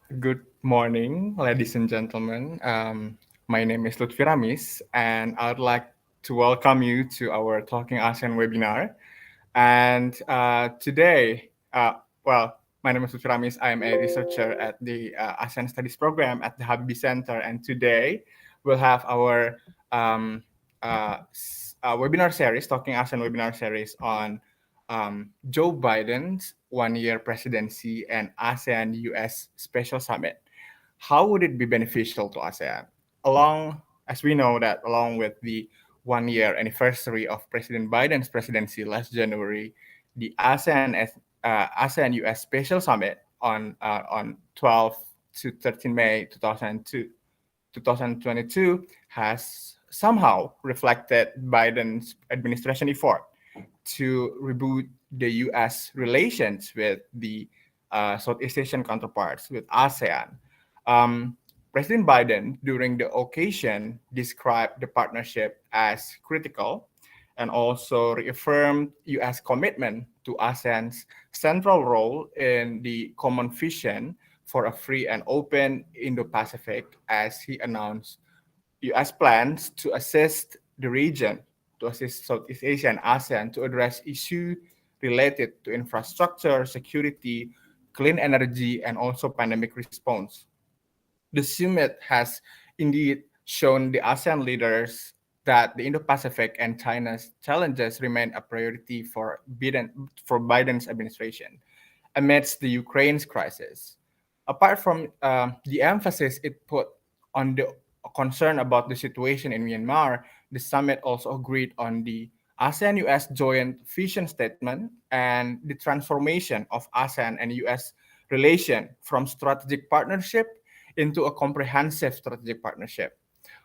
Good morning, ladies and gentlemen. My name is Lutfi Ramis, and I'd like to welcome you to our Talking ASEAN webinar. And today, my name is Lutfi Ramis. I am a researcher at the ASEAN Studies Program at the Habibie Center. And today, we'll have our webinar series, Talking ASEAN webinar series on Joe Biden's one-year presidency and ASEAN-US Special Summit. How would it be beneficial to ASEAN? As we know that along with the one-year anniversary of President Biden's presidency last January, the ASEAN-US Special Summit on 12 to 13 May 2022 has somehow reflected Biden's administration effort to reboot the U.S. relations with the Southeast Asian counterparts, with ASEAN. President Biden, during the occasion, described the partnership as critical and also reaffirmed U.S. commitment to ASEAN's central role in the common vision for a free and open Indo-Pacific, as he announced U.S. plans to assist the region, to assist Southeast Asia and ASEAN to address issues related to infrastructure, security, clean energy, and also pandemic response. The summit has indeed shown the ASEAN leaders that the Indo-Pacific and China's challenges remain a priority for Biden's administration amidst the Ukraine's crisis. Apart from the emphasis it put on the concern about the situation in Myanmar, the summit also agreed on the ASEAN-US joint vision statement and the transformation of ASEAN and US relation from strategic partnership into a comprehensive strategic partnership.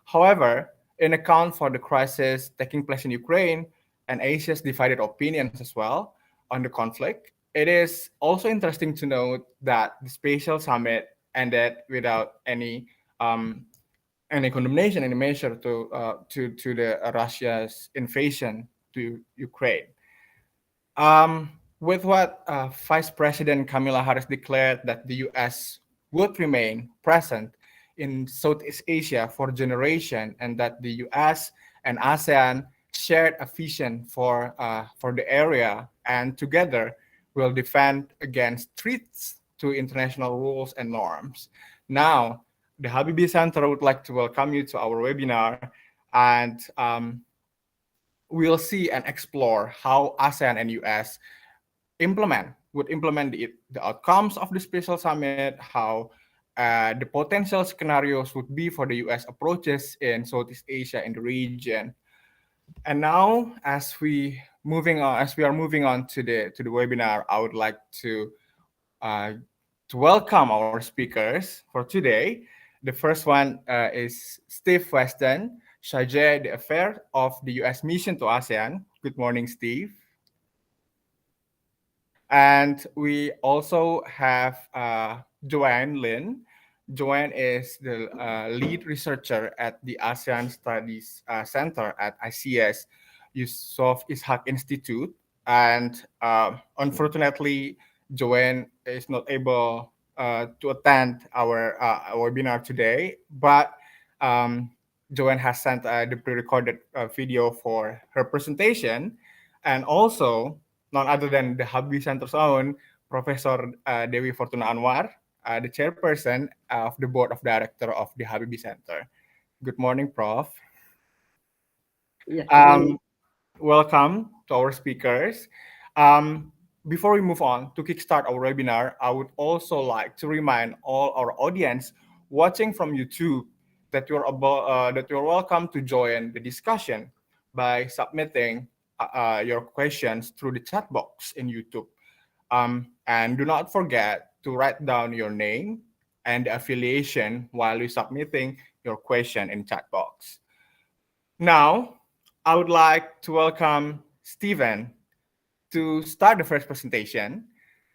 However, in account for the crisis taking place in Ukraine and Asia's divided opinions as well on the conflict, it is also interesting to note that the spatial summit ended without any condemnation, any measure to the Russia's invasion to Ukraine. With what Vice President Kamala Harris declared that the U.S. would remain present in Southeast Asia for generation, and that the U.S. and ASEAN shared a vision for the area, and together will defend against threats to international rules and norms. Now, the Habibie Center would like to welcome you to our webinar, and we'll see and explore how ASEAN and US would implement the outcomes of the special summit, how the potential scenarios would be for the US approaches in Southeast Asia in the region. And now, as we are moving on to the webinar, I would like uh, to welcome our speakers for today. The first one is Steve Weston, Chargé d'Affaires of the U.S. Mission to ASEAN. Good morning, Steve. And we also have Joanne Lin. Joanne is the lead researcher at the ASEAN Studies Center at ICS Yusof Ishak Institute. And unfortunately, Joanne is not able to attend our webinar today, but um, Joanne has sent the pre-recorded video for her presentation, and also none other than the Habibie Center's own Professor Dewi Fortuna Anwar, the chairperson of the board of director of the Habibie Center. Good morning, Prof. Yeah, good morning. Um, Welcome to our speakers. Um, Before we move on to kickstart our webinar, I would also like to remind all our audience watching from YouTube that you're welcome to join the discussion by submitting your questions through the chat box in YouTube. And do not forget to write down your name and the affiliation while you're submitting your question in chat box. Now, I would like to welcome Stephen to start the first presentation.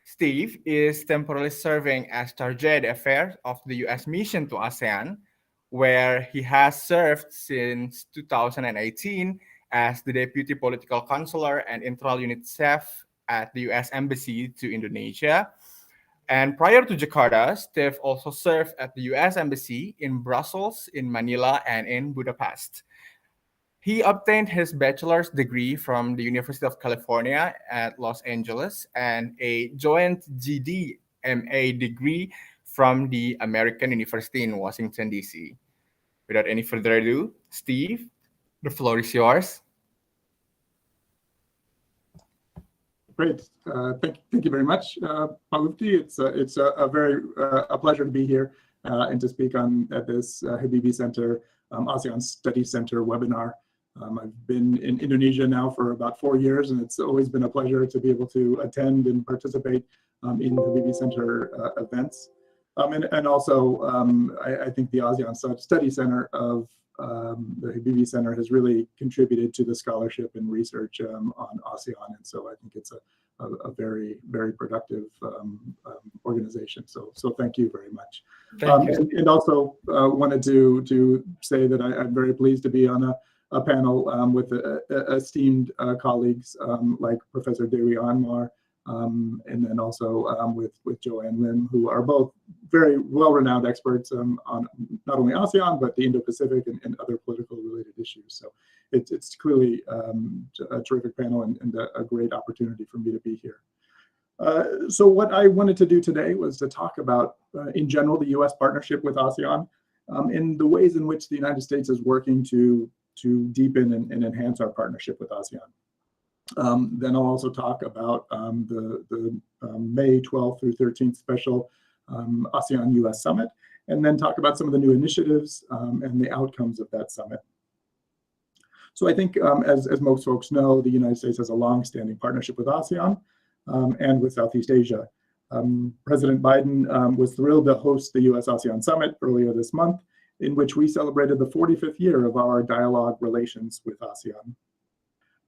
Steve is temporarily serving as Chargé d'Affaires of the U.S. Mission to ASEAN, where he has served since 2018 as the Deputy Political Counselor and Internal Unit Chef at the U.S. Embassy to Indonesia. And prior to Jakarta, Steve also served at the US Embassy in Brussels, in Manila, and in Budapest. He obtained his bachelor's degree from the University of California at Los Angeles and a joint GD MA degree from the American University in Washington, D.C. Without any further ado, Steve, the floor is yours. Great. Thank you very much, Palufti. It's a pleasure to be here and to speak at this Habibie Center ASEAN Study Center webinar. I've been in Indonesia now for about 4 years, and it's always been a pleasure to be able to attend and participate in Habibie Center events. And also, I think the ASEAN Study Center of the Habibie Center has really contributed to the scholarship and research on ASEAN, and so I think it's a very, very productive organization. So thank you very much. Thank you. And also wanted to say that I'm very pleased to be on a panel with esteemed colleagues like Professor Dewi Anwar, and then also with Joanne Lim, who are both very well-renowned experts on not only ASEAN, but the Indo-Pacific and other political related issues. So it's clearly a terrific panel and a great opportunity for me to be here. So what I wanted to do today was to talk about, in general, the U.S. partnership with ASEAN and the ways in which the United States is working to deepen and enhance our partnership with ASEAN. Then I'll also talk about the May 12th through 13th special ASEAN-US Summit, and then talk about some of the new initiatives and the outcomes of that summit. So I think, as most folks know, the United States has a long-standing partnership with ASEAN and with Southeast Asia. President Biden was thrilled to host the US-ASEAN Summit earlier this month, in which we celebrated the 45th year of our dialogue relations with ASEAN.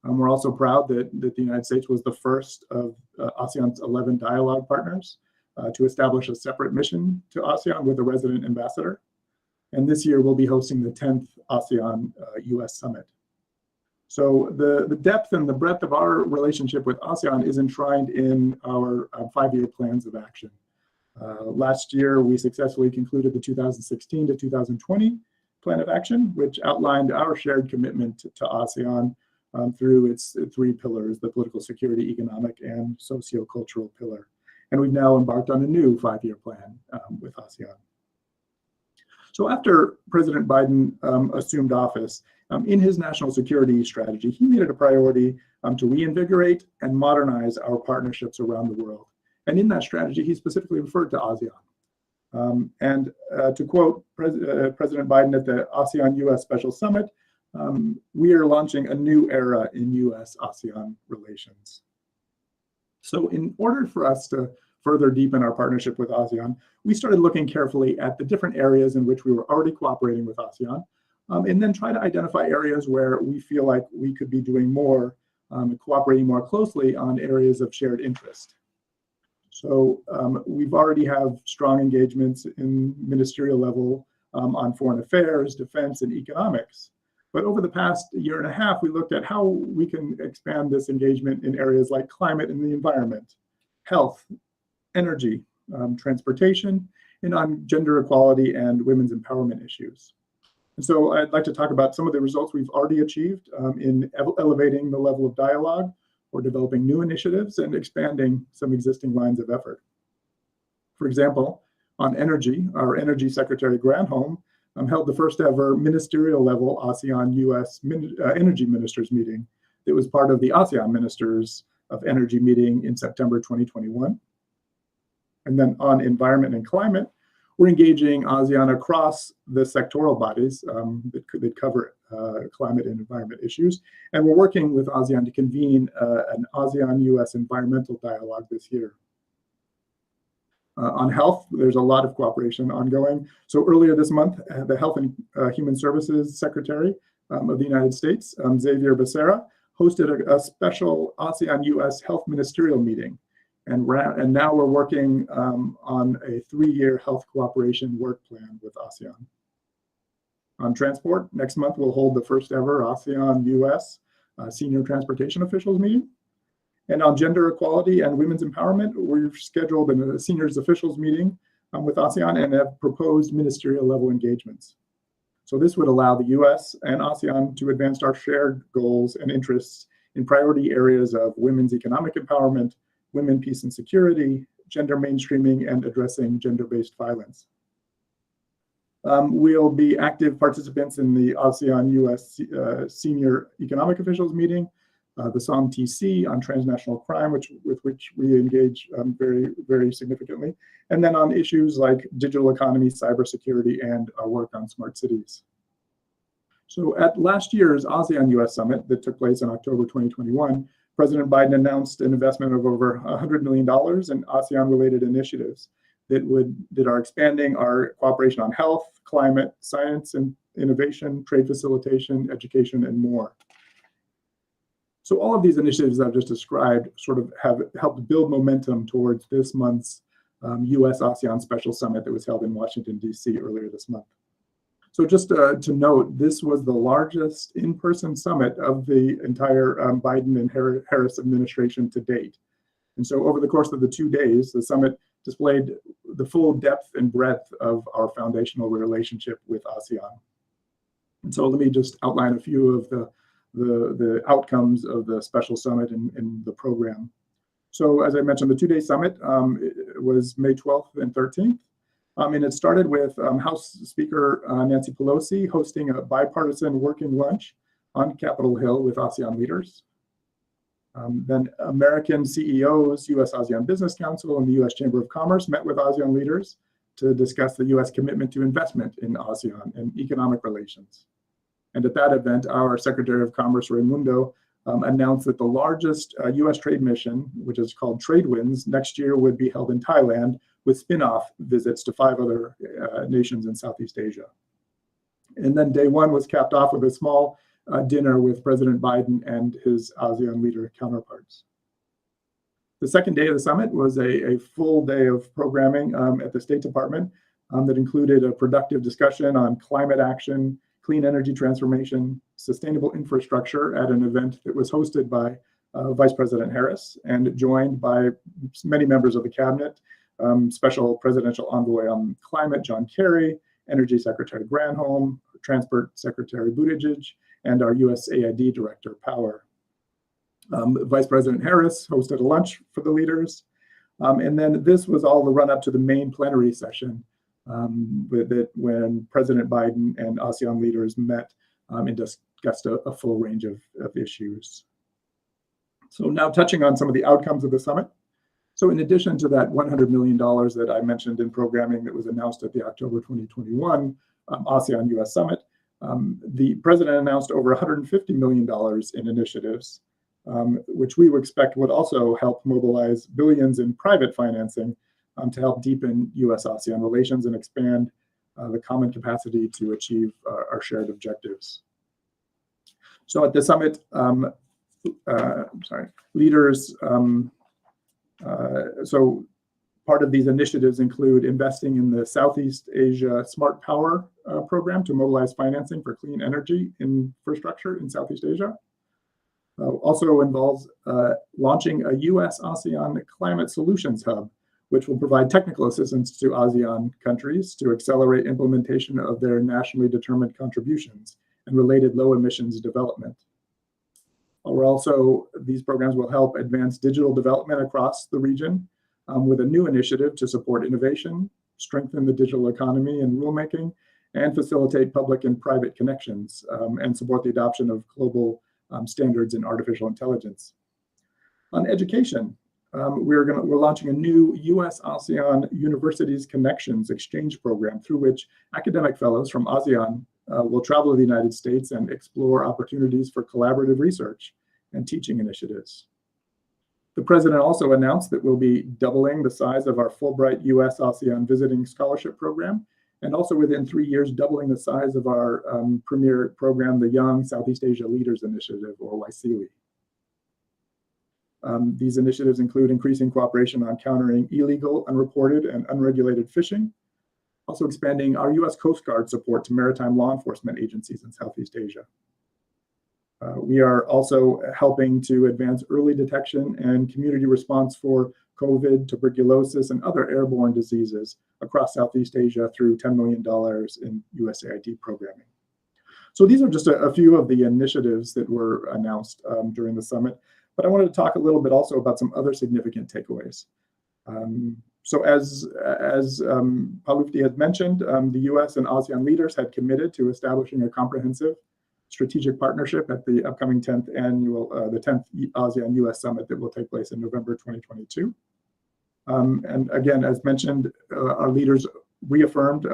We're also proud that the United States was the first of ASEAN's 11 dialogue partners to establish a separate mission to ASEAN with a resident ambassador. And this year we'll be hosting the 10th ASEAN-US Summit. So the depth and the breadth of our relationship with ASEAN is enshrined in our 5-year plans of action. Last year, we successfully concluded the 2016 to 2020 Plan of Action, which outlined our shared commitment to ASEAN through its 3 pillars: the political, security, economic, and socio-cultural pillar. And we've now embarked on a new 5-year plan with ASEAN. So after President Biden assumed office, in his national security strategy, he made it a priority to reinvigorate and modernize our partnerships around the world. And in that strategy, he specifically referred to ASEAN. And to quote President Biden at the ASEAN-US Special Summit, we are launching a new era in US-ASEAN relations. So in order for us to further deepen our partnership with ASEAN, we started looking carefully at the different areas in which we were already cooperating with ASEAN, and then try to identify areas where we feel like we could be doing more, cooperating more closely on areas of shared interest. So we've already have strong engagements in ministerial level on foreign affairs, defense, and economics. But over the past year and a half, we looked at how we can expand this engagement in areas like climate and the environment, health, energy, transportation, and on gender equality and women's empowerment issues. And so I'd like to talk about some of the results we've already achieved in elevating the level of dialogue or developing new initiatives and expanding some existing lines of effort. For example, on energy, our Energy Secretary Granholm held the first ever ministerial level ASEAN-US Energy Ministers meeting that was part of the ASEAN Ministers of Energy meeting in September 2021. And then on environment and climate, we're engaging ASEAN across the sectoral bodies that cover climate and environment issues. And we're working with ASEAN to convene an ASEAN-US environmental dialogue this year. On health, there's a lot of cooperation ongoing. So earlier this month, the Health and Human Services Secretary of the United States, Xavier Becerra, hosted a special ASEAN-US Health Ministerial meeting. And now we're working on a 3-year health cooperation work plan with ASEAN. On transport, next month we'll hold the first ever ASEAN-US Senior Transportation Officials meeting. And on gender equality and women's empowerment, we've scheduled a seniors officials meeting with ASEAN and have proposed ministerial level engagements. So this would allow the US and ASEAN to advance our shared goals and interests in priority areas of women's economic empowerment, women, peace and security, gender mainstreaming, and addressing gender-based violence. We'll be active participants in the ASEAN-US Senior Economic Officials meeting, the SOMTC on transnational crime, with which we engage very, very significantly, and then on issues like digital economy, cybersecurity, and our work on smart cities. So at last year's ASEAN-US Summit that took place in October 2021, President Biden announced an investment of over $100 million in ASEAN-related initiatives that are expanding our cooperation on health, climate, science and innovation, trade facilitation, education, and more. So all of these initiatives I've just described sort of have helped build momentum towards this month's US-ASEAN Special Summit that was held in Washington, D.C. earlier this month. So just to note, this was the largest in-person summit of the entire Biden and Harris administration to date. And so over the course of the 2 days, the summit displayed the full depth and breadth of our foundational relationship with ASEAN. And so let me just outline a few of the outcomes of the special summit in the program. So as I mentioned, the 2-day summit was May 12th and 13th. And it started with House Speaker Nancy Pelosi hosting a bipartisan working lunch on Capitol Hill with ASEAN leaders. Then American CEOs, US-ASEAN Business Council, and the US Chamber of Commerce met with ASEAN leaders to discuss the US commitment to investment in ASEAN and economic relations. And at that event, our Secretary of Commerce, Raimundo, announced that the largest US trade mission, which is called Trade Winds, next year would be held in Thailand with spin-off visits to 5 other nations in Southeast Asia. And then day one was capped off with a small dinner with President Biden and his ASEAN leader counterparts. The second day of the summit was a full day of programming at the State Department that included a productive discussion on climate action, clean energy transformation, sustainable infrastructure at an event that was hosted by Vice President Harris and joined by many members of the cabinet, Special Presidential Envoy on Climate, John Kerry, Energy Secretary Granholm, Transport Secretary Buttigieg, and our USAID Director, Power. Vice President Harris hosted a lunch for the leaders. And then this was all the run up to the main plenary session when President Biden and ASEAN leaders met and discussed a full range of issues. So now touching on some of the outcomes of the summit. So in addition to that $100 million that I mentioned in programming that was announced at the October 2021 ASEAN-US Summit, the president announced over $150 million in initiatives, which we would expect would also help mobilize billions in private financing to help deepen US-ASEAN relations and expand the common capacity to achieve our shared objectives. So at the summit, leaders, so part of these initiatives include investing in the Southeast Asia Smart Power program to mobilize financing for clean energy infrastructure in Southeast Asia. Also involves launching a US-ASEAN Climate Solutions Hub, which will provide technical assistance to ASEAN countries to accelerate implementation of their nationally determined contributions and related low emissions development. These programs will help advance digital development across the region with a new initiative to support innovation, strengthen the digital economy and rulemaking, and facilitate public and private connections and support the adoption of global standards in artificial intelligence. On education, we're launching a new US-ASEAN Universities Connections exchange program through which academic fellows from ASEAN will travel to the United States and explore opportunities for collaborative research and teaching initiatives. The president also announced that we'll be doubling the size of our Fulbright US-ASEAN Visiting Scholarship Program, and also within 3 years, doubling the size of our premier program, the Young Southeast Asia Leaders Initiative, or YSEALI. These initiatives include increasing cooperation on countering illegal, unreported, and unregulated fishing, also expanding our US Coast Guard support to maritime law enforcement agencies in Southeast Asia. We are also helping to advance early detection and community response for COVID, tuberculosis, and other airborne diseases across Southeast Asia through $10 million in USAID programming. So these are just a few of the initiatives that were announced during the summit, but I wanted to talk a little bit also about some other significant takeaways. So as Palufti had mentioned, the US and ASEAN leaders had committed to establishing a comprehensive strategic partnership at the upcoming 10th ASEAN-US Summit that will take place in November 2022. And again, as mentioned, our leaders reaffirmed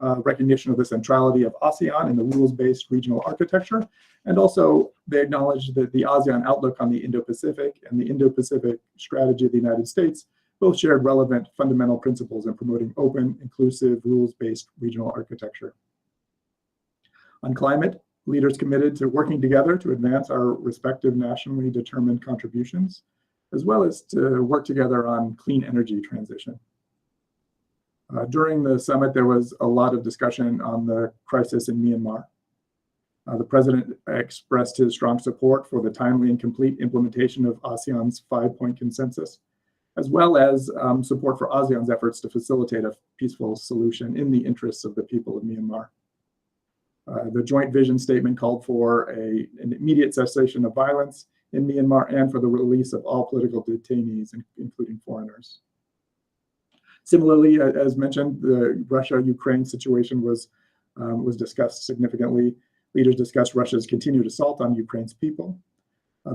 recognition of the centrality of ASEAN in the rules-based regional architecture, and also they acknowledged that the ASEAN outlook on the Indo-Pacific and the Indo-Pacific strategy of the United States both shared relevant fundamental principles in promoting open, inclusive, rules-based regional architecture. On climate, leaders committed to working together to advance our respective nationally determined contributions, as well as to work together on clean energy transition. During the summit, there was a lot of discussion on the crisis in Myanmar. The president expressed his strong support for the timely and complete implementation of ASEAN's 5-point consensus, as well as support for ASEAN's efforts to facilitate a peaceful solution in the interests of the people of Myanmar. The joint vision statement called for an immediate cessation of violence in Myanmar and for the release of all political detainees, including foreigners. Similarly, as mentioned, the Russia-Ukraine situation was discussed significantly. Leaders discussed Russia's continued assault on Ukraine's people.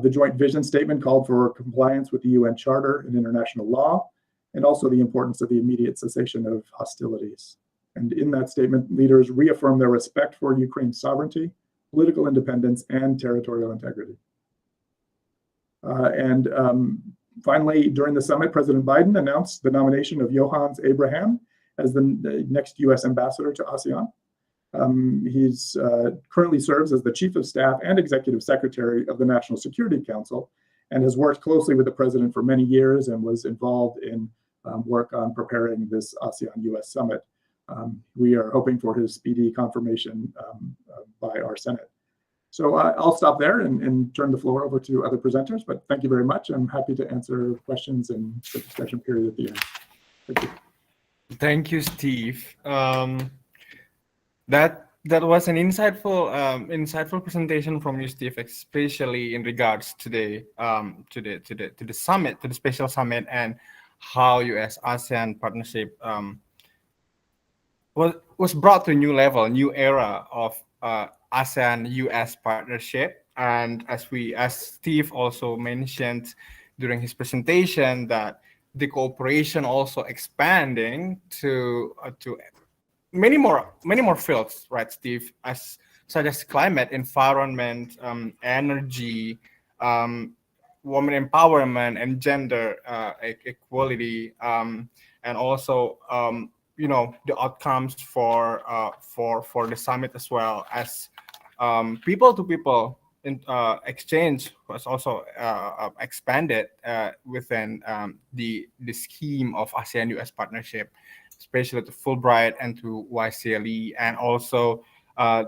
The joint vision statement called for compliance with the UN Charter and international law, and also the importance of the immediate cessation of hostilities. And in that statement, leaders reaffirmed their respect for Ukraine's sovereignty, political independence, and territorial integrity. Finally, during the summit, President Biden announced the nomination of Johannes Abraham as the next U.S. ambassador to ASEAN. He's currently serves as the Chief of Staff and Executive Secretary of the National Security Council and has worked closely with the president for many years and was involved in work on preparing this ASEAN-US Summit. We are hoping for his speedy confirmation by our Senate. So I'll stop there and turn the floor over to other presenters, but thank you very much. I'm happy to answer questions in the discussion period at the end. Thank you. Thank you, Steve. That was an insightful presentation from you, Steve, especially in regards to the summit, to the special summit, and how U.S.-ASEAN partnership was brought to a new level, new era of ASEAN-US partnership. And as Steve also mentioned during his presentation, that the cooperation also expanding to many more fields, right, Steve, such as climate, environment, energy, women empowerment, and gender equality, and also the outcomes for the summit, as well as people to people exchange was also expanded within the scheme of ASEAN-US partnership, especially to Fulbright and to YCLE. And also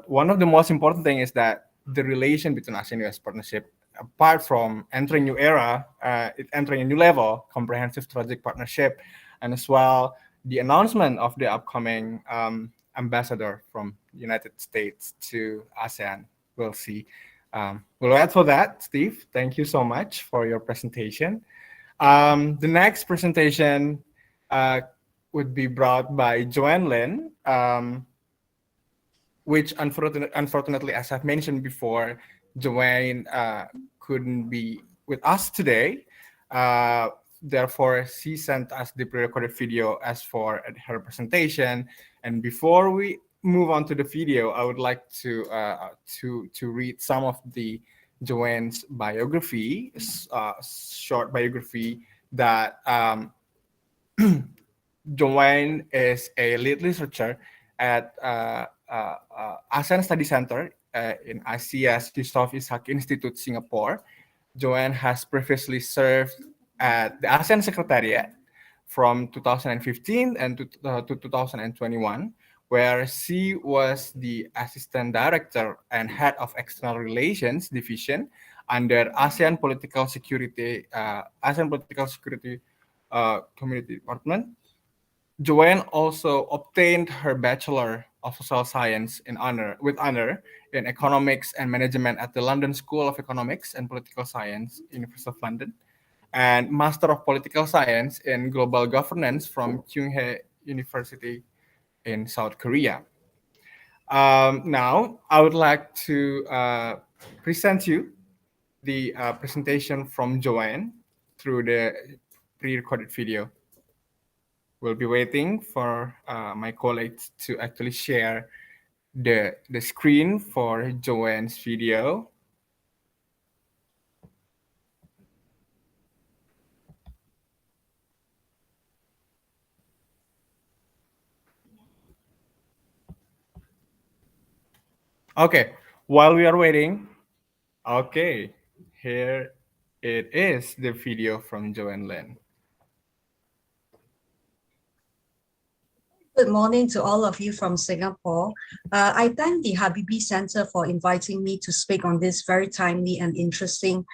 one of the most important things is that the relation between ASEAN-US partnership, apart from entering new era, entering a new level, comprehensive strategic partnership, and as well the announcement of the upcoming ambassador from the United States to ASEAN. We'll see. We'll wait for that, Steve. Thank you so much for your presentation. The next presentation would be brought by Joanne Lin, which unfortunately, as I've mentioned before, Joanne couldn't be with us today. Therefore, she sent us the pre-recorded video as for her presentation. And before we move on to the video, I would like to read some of the Joanne's biography, short biography, that Joanne is a lead researcher at ASEAN Study Center in ICS Yusof Ishak Institute, Singapore. Joanne has previously served at the ASEAN Secretariat from 2015 and to 2021, where she was the Assistant Director and Head of External Relations Division under ASEAN Political Security Community Department. Joanne also obtained her Bachelor of Social Science with honor in Economics and Management at the London School of Economics and Political Science, University of London, and Master of Political Science in Global Governance from Kyung-hee University in South Korea. Now, I would like to present you the presentation from Joanne through the pre-recorded video. We'll be waiting for my colleagues to actually share the screen for Joanne's video. Okay, while we are waiting, okay, here it is, the video from Joanne Lin. Good morning to all of you from Singapore. I thank the Habibie Center for inviting me to speak on this very timely and interesting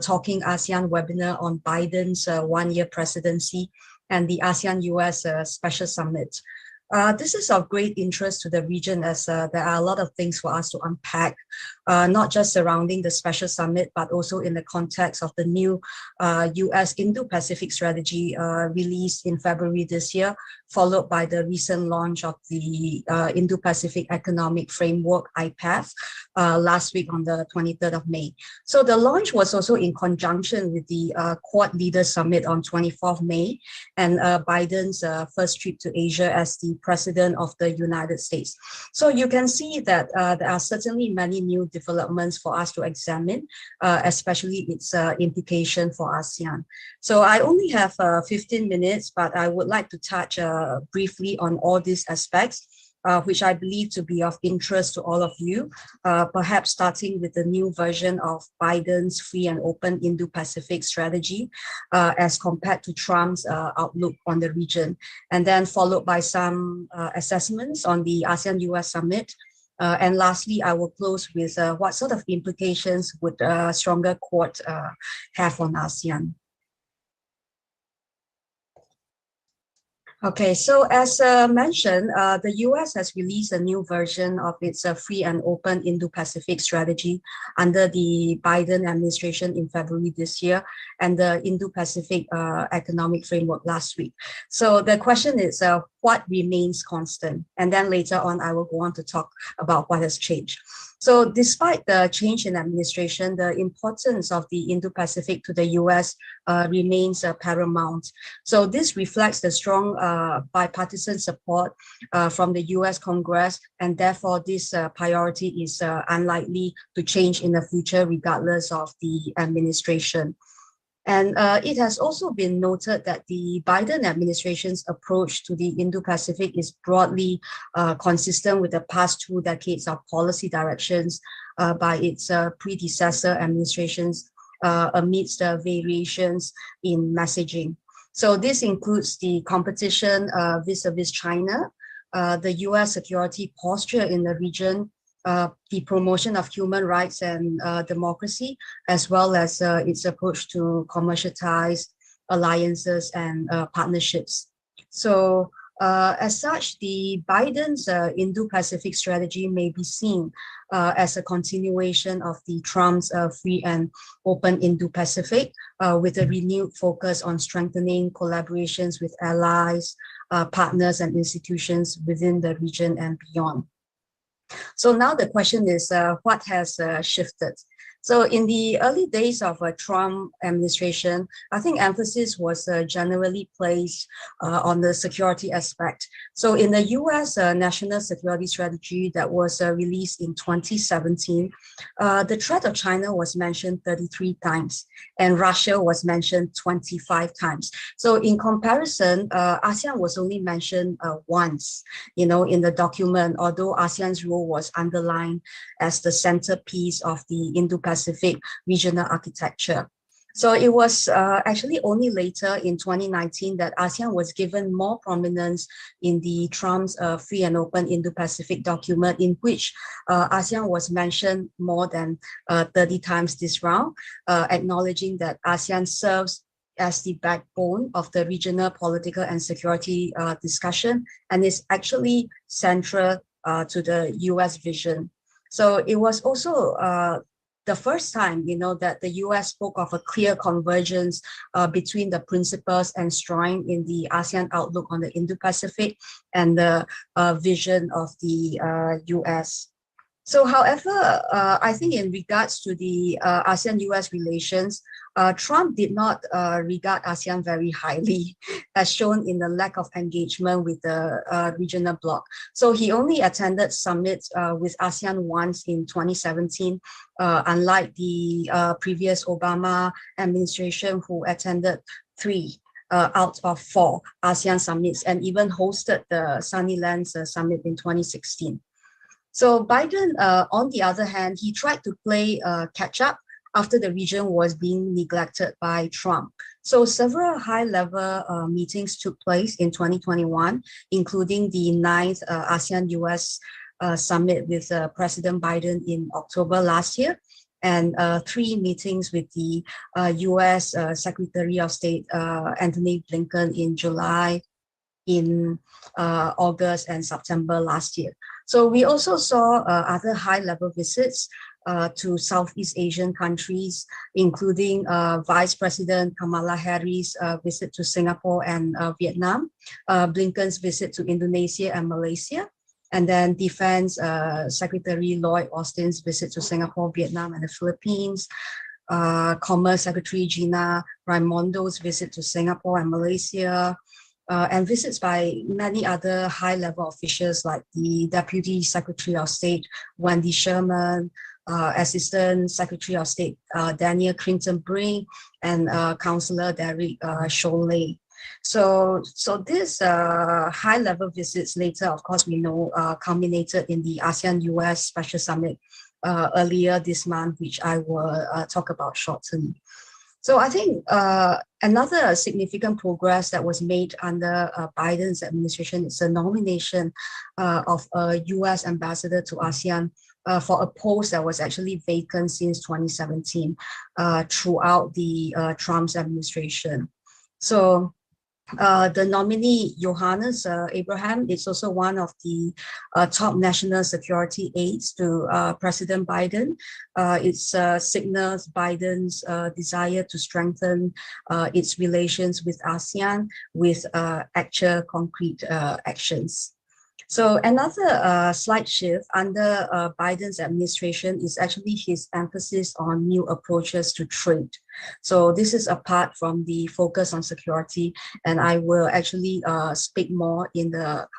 Talking ASEAN webinar on Biden's one-year presidency and the ASEAN-US Special Summit. This is of great interest to the region as there are a lot of things for us to unpack, not just surrounding the special summit, but also in the context of the new US Indo-Pacific strategy released in February this year, followed by the recent launch of the Indo-Pacific Economic Framework, IPEF, last week on the 23rd of May. So the launch was also in conjunction with the Quad Leaders Summit on 24th May and Biden's first trip to Asia as the President of the United States. So you can see that there are certainly many new developments for us to examine, especially its implication for ASEAN. So I only have 15 minutes, but I would like to touch briefly on all these aspects, which I believe to be of interest to all of you, perhaps starting with the new version of Biden's free and open Indo-Pacific strategy as compared to Trump's outlook on the region, and then followed by some assessments on the ASEAN-US Summit. And lastly, I will close with what sort of implications would a stronger Quad have on ASEAN. Okay, so as mentioned, the US has released a new version of its free and open Indo-Pacific strategy under the Biden administration in February this year and the Indo-Pacific Economic Framework last week. So the question is, what remains constant? And then later on, I will go on to talk about what has changed. So despite the change in administration, the importance of the Indo-Pacific to the US remains paramount. So this reflects the strong bipartisan support from the US Congress, and therefore this priority is unlikely to change in the future regardless of the administration. And it has also been noted that the Biden administration's approach to the Indo-Pacific is broadly consistent with the past 2 decades of policy directions by its predecessor administrations amidst variations in messaging. So this includes the competition vis-a-vis China, the US security posture in the region, the promotion of human rights and democracy, as well as its approach to commercial ties, alliances, and partnerships. So as such, the Biden's Indo-Pacific strategy may be seen as a continuation of the Trump's free and open Indo-Pacific with a renewed focus on strengthening collaborations with allies, partners, and institutions within the region and beyond. So now the question is, what has shifted? So in the early days of a Trump administration, I think emphasis was generally placed on the security aspect. So in the US National Security Strategy that was released in 2017, the threat of China was mentioned 33 times and Russia was mentioned 25 times. So in comparison, ASEAN was only mentioned once, in the document, although ASEAN's role was underlined as the centerpiece of the Indo-Pacific regional architecture. So it was actually only later in 2019 that ASEAN was given more prominence in the Trump's Free and Open Indo-Pacific document, in which ASEAN was mentioned more than 30 times this round, acknowledging that ASEAN serves as the backbone of the regional political and security discussion, and is actually central to the US vision. So it was also the first time, that the US spoke of a clear convergence between the principles enshrined in the ASEAN outlook on the Indo-Pacific and the vision of the US. So, however, I think in regards to the ASEAN-US relations, Trump did not regard ASEAN very highly, as shown in the lack of engagement with the regional bloc. So he only attended summits with ASEAN once in 2017, unlike the previous Obama administration, who attended 3 out of 4 ASEAN summits and even hosted the Sunnylands Summit in 2016. So Biden, on the other hand, he tried to play catch up after the region was being neglected by Trump. So several high-level meetings took place in 2021, including the 9th ASEAN-US Summit with President Biden in October last year, and 3 meetings with the US Secretary of State Antony Blinken in July, in August and September last year. So we also saw other high-level visits to Southeast Asian countries, including Vice President Kamala Harris' visit to Singapore and Vietnam, Blinken's visit to Indonesia and Malaysia, and then Defense Secretary Lloyd Austin's visit to Singapore, Vietnam, and the Philippines, Commerce Secretary Gina Raimondo's visit to Singapore and Malaysia, and visits by many other high-level officials like the Deputy Secretary of State Wendy Sherman, Assistant Secretary of State Daniel Clinton-Brink, and Councillor Derek Chollet. So these high-level visits later, of course, we know, culminated in the ASEAN-US Special Summit earlier this month, which I will talk about shortly. So I think another significant progress that was made under Biden's administration is the nomination of a US ambassador to ASEAN for a post that was actually vacant since 2017 throughout the Trump's administration. So the nominee, Johannes Abraham, is also one of the top national security aides to President Biden. It signals Biden's desire to strengthen its relations with ASEAN with actual concrete actions. So another slight shift under Biden's administration is actually his emphasis on new approaches to trade. So this is apart from the focus on security, and I will actually speak more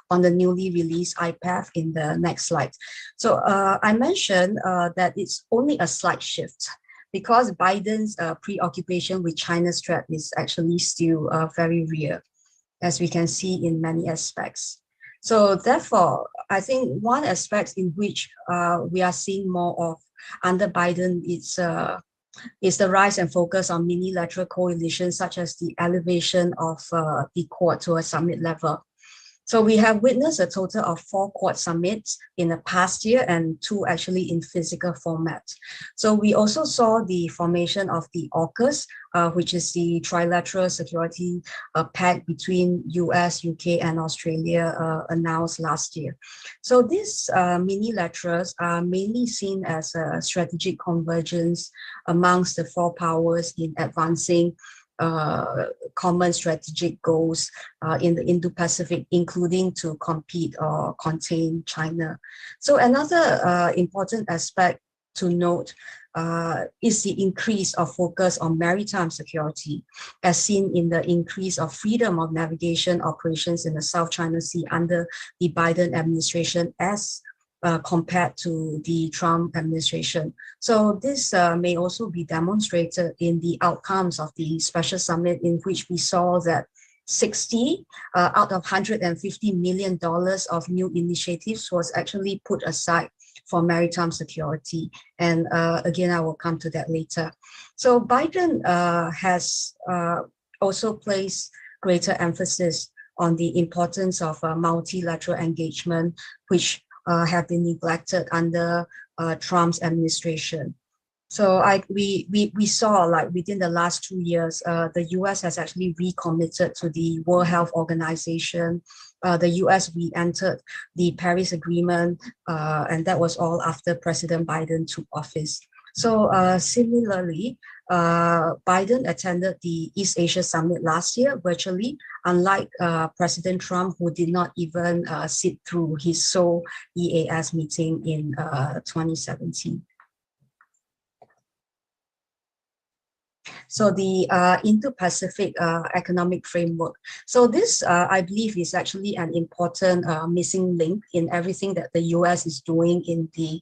on the newly released IPAF in the next slide. So I mentioned that it's only a slight shift, because Biden's preoccupation with China's threat is actually still very real, as we can see in many aspects. So therefore, I think one aspect in which we are seeing more of under Biden is the rise and focus on minilateral coalitions, such as the elevation of the Quad to a summit level. So we have witnessed a total of 4 Quad summits in the past year, and 2 actually in physical format. So we also saw the formation of the AUKUS, which is the trilateral security pact between US, UK, and Australia, announced last year. So these minilaterals are mainly seen as a strategic convergence amongst the 4 powers in advancing common strategic goals in the Indo-Pacific, including to compete or contain China. So another important aspect to note is the increase of focus on maritime security, as seen in the increase of freedom of navigation operations in the South China Sea under the Biden administration as compared to the Trump administration. So this may also be demonstrated in the outcomes of the special summit, in which we saw that 60 out of $150 million of new initiatives was actually put aside for maritime security. And again, I will come to that later. So Biden has also placed greater emphasis on the importance of multilateral engagement, which have been neglected under Trump's administration. So we saw, like, within the last 2 years, the US has actually recommitted to the World Health Organization. The US re-entered the Paris Agreement, and that was all after President Biden took office. So similarly, Biden attended the East Asia Summit last year virtually, unlike President Trump, who did not even sit through his Seoul EAS meeting in 2017. So the Indo-Pacific Economic Framework. So this, I believe, is actually an important missing link in everything that the US is doing in the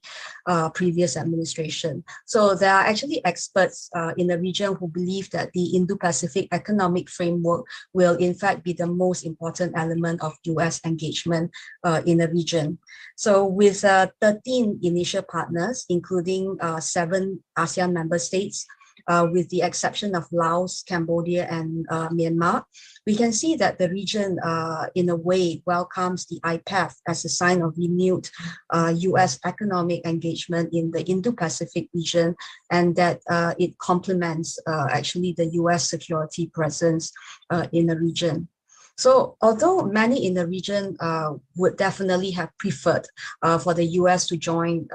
previous administration. So there are actually experts in the region who believe that the Indo-Pacific Economic Framework will in fact be the most important element of US engagement in the region. So with 13 initial partners, including 7 ASEAN member states, with the exception of Laos, Cambodia, and Myanmar, we can see that the region, in a way, welcomes the IPEF as a sign of renewed US economic engagement in the Indo-Pacific region, and that it complements actually the US security presence in the region. So although many in the region would definitely have preferred for the US to join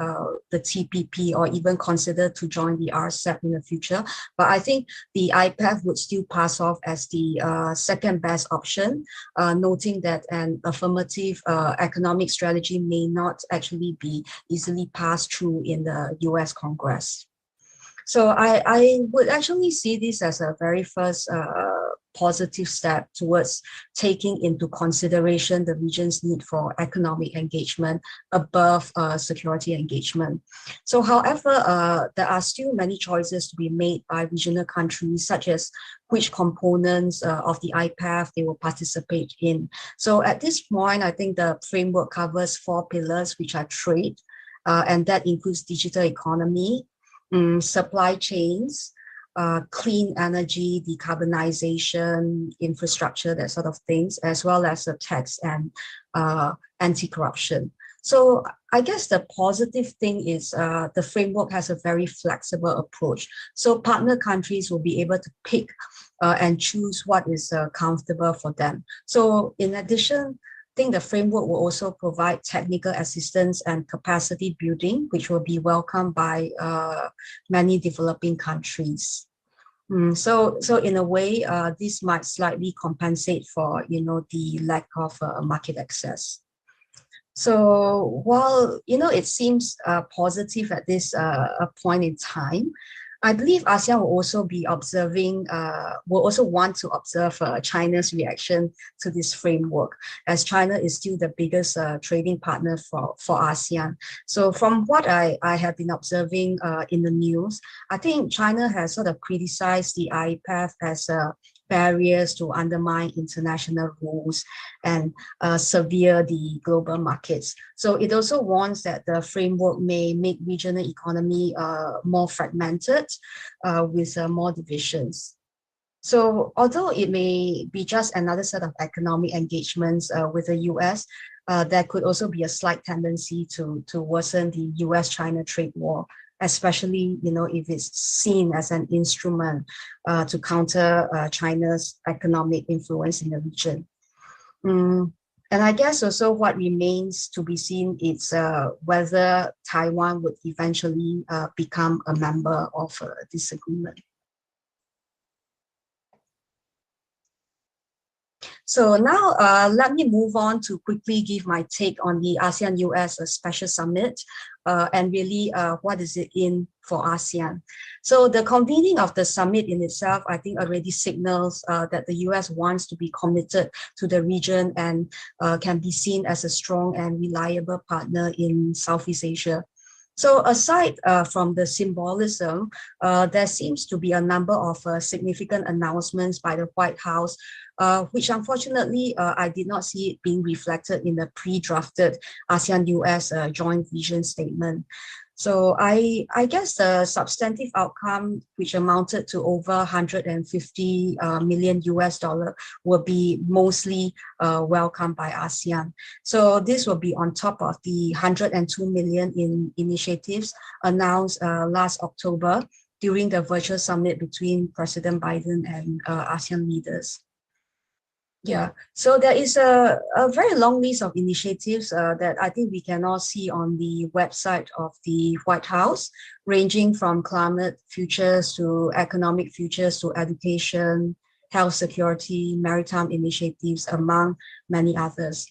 the TPP or even consider to join the RCEP in the future, but I think the IPEF would still pass off as the second best option, noting that an affirmative economic strategy may not actually be easily passed through in the US Congress. So I would actually see this as a very first positive step towards taking into consideration the region's need for economic engagement above security engagement. So however, there are still many choices to be made by regional countries, such as which components of the IPEF they will participate in. So at this point, I think the framework covers 4 pillars, which are trade, and that includes digital economy, supply chains, clean energy, decarbonization, infrastructure, that sort of things, as well as tax and anti-corruption. So I guess the positive thing is the framework has a very flexible approach. So partner countries will be able to pick and choose what is comfortable for them. So in addition, I think the framework will also provide technical assistance and capacity building, which will be welcomed by many developing countries. So in a way, this might slightly compensate for, the lack of market access. So while, it seems positive at this point in time, I believe ASEAN will also be observing, will also want to observe China's reaction to this framework, as China is still the biggest trading partner for ASEAN. So from what I have been observing in the news, I think China has sort of criticized the IPEF as barriers to undermine international rules and sever the global markets. So it also warns that the framework may make regional economy more fragmented with more divisions. So although it may be just another set of economic engagements with the US, there could also be a slight tendency to worsen the US-China trade war, especially, if it's seen as an instrument to counter China's economic influence in the region. And I guess also what remains to be seen is whether Taiwan would eventually become a member of this agreement. So now let me move on to quickly give my take on the ASEAN-US Special Summit and really what is it in for ASEAN. So the convening of the summit in itself, I think already signals that the US wants to be committed to the region and can be seen as a strong and reliable partner in Southeast Asia. So aside from the symbolism, there seems to be a number of significant announcements by the White House which unfortunately I did not see it being reflected in the pre-drafted ASEAN-US joint vision statement. So I guess the substantive outcome, which amounted to over 150 million US dollar, will be mostly welcomed by ASEAN. So this will be on top of the 102 million in initiatives announced last October during the virtual summit between President Biden and ASEAN leaders. Yeah, so there is a very long list of initiatives that I think we can all see on the website of the White House, ranging from climate futures to economic futures to education, health security, maritime initiatives, among many others.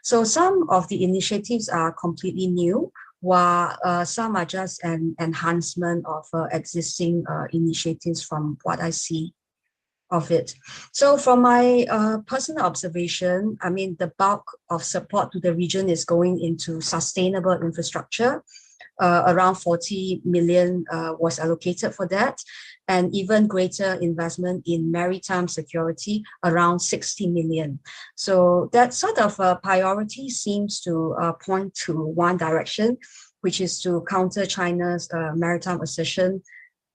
So some of the initiatives are completely new, while some are just an enhancement of existing initiatives from what I see of it. So from my personal observation, I mean, the bulk of support to the region is going into sustainable infrastructure. Around 40 million was allocated for that, and even greater investment in maritime security, around 60 million. So that sort of priority seems to point to one direction, which is to counter China's maritime assertion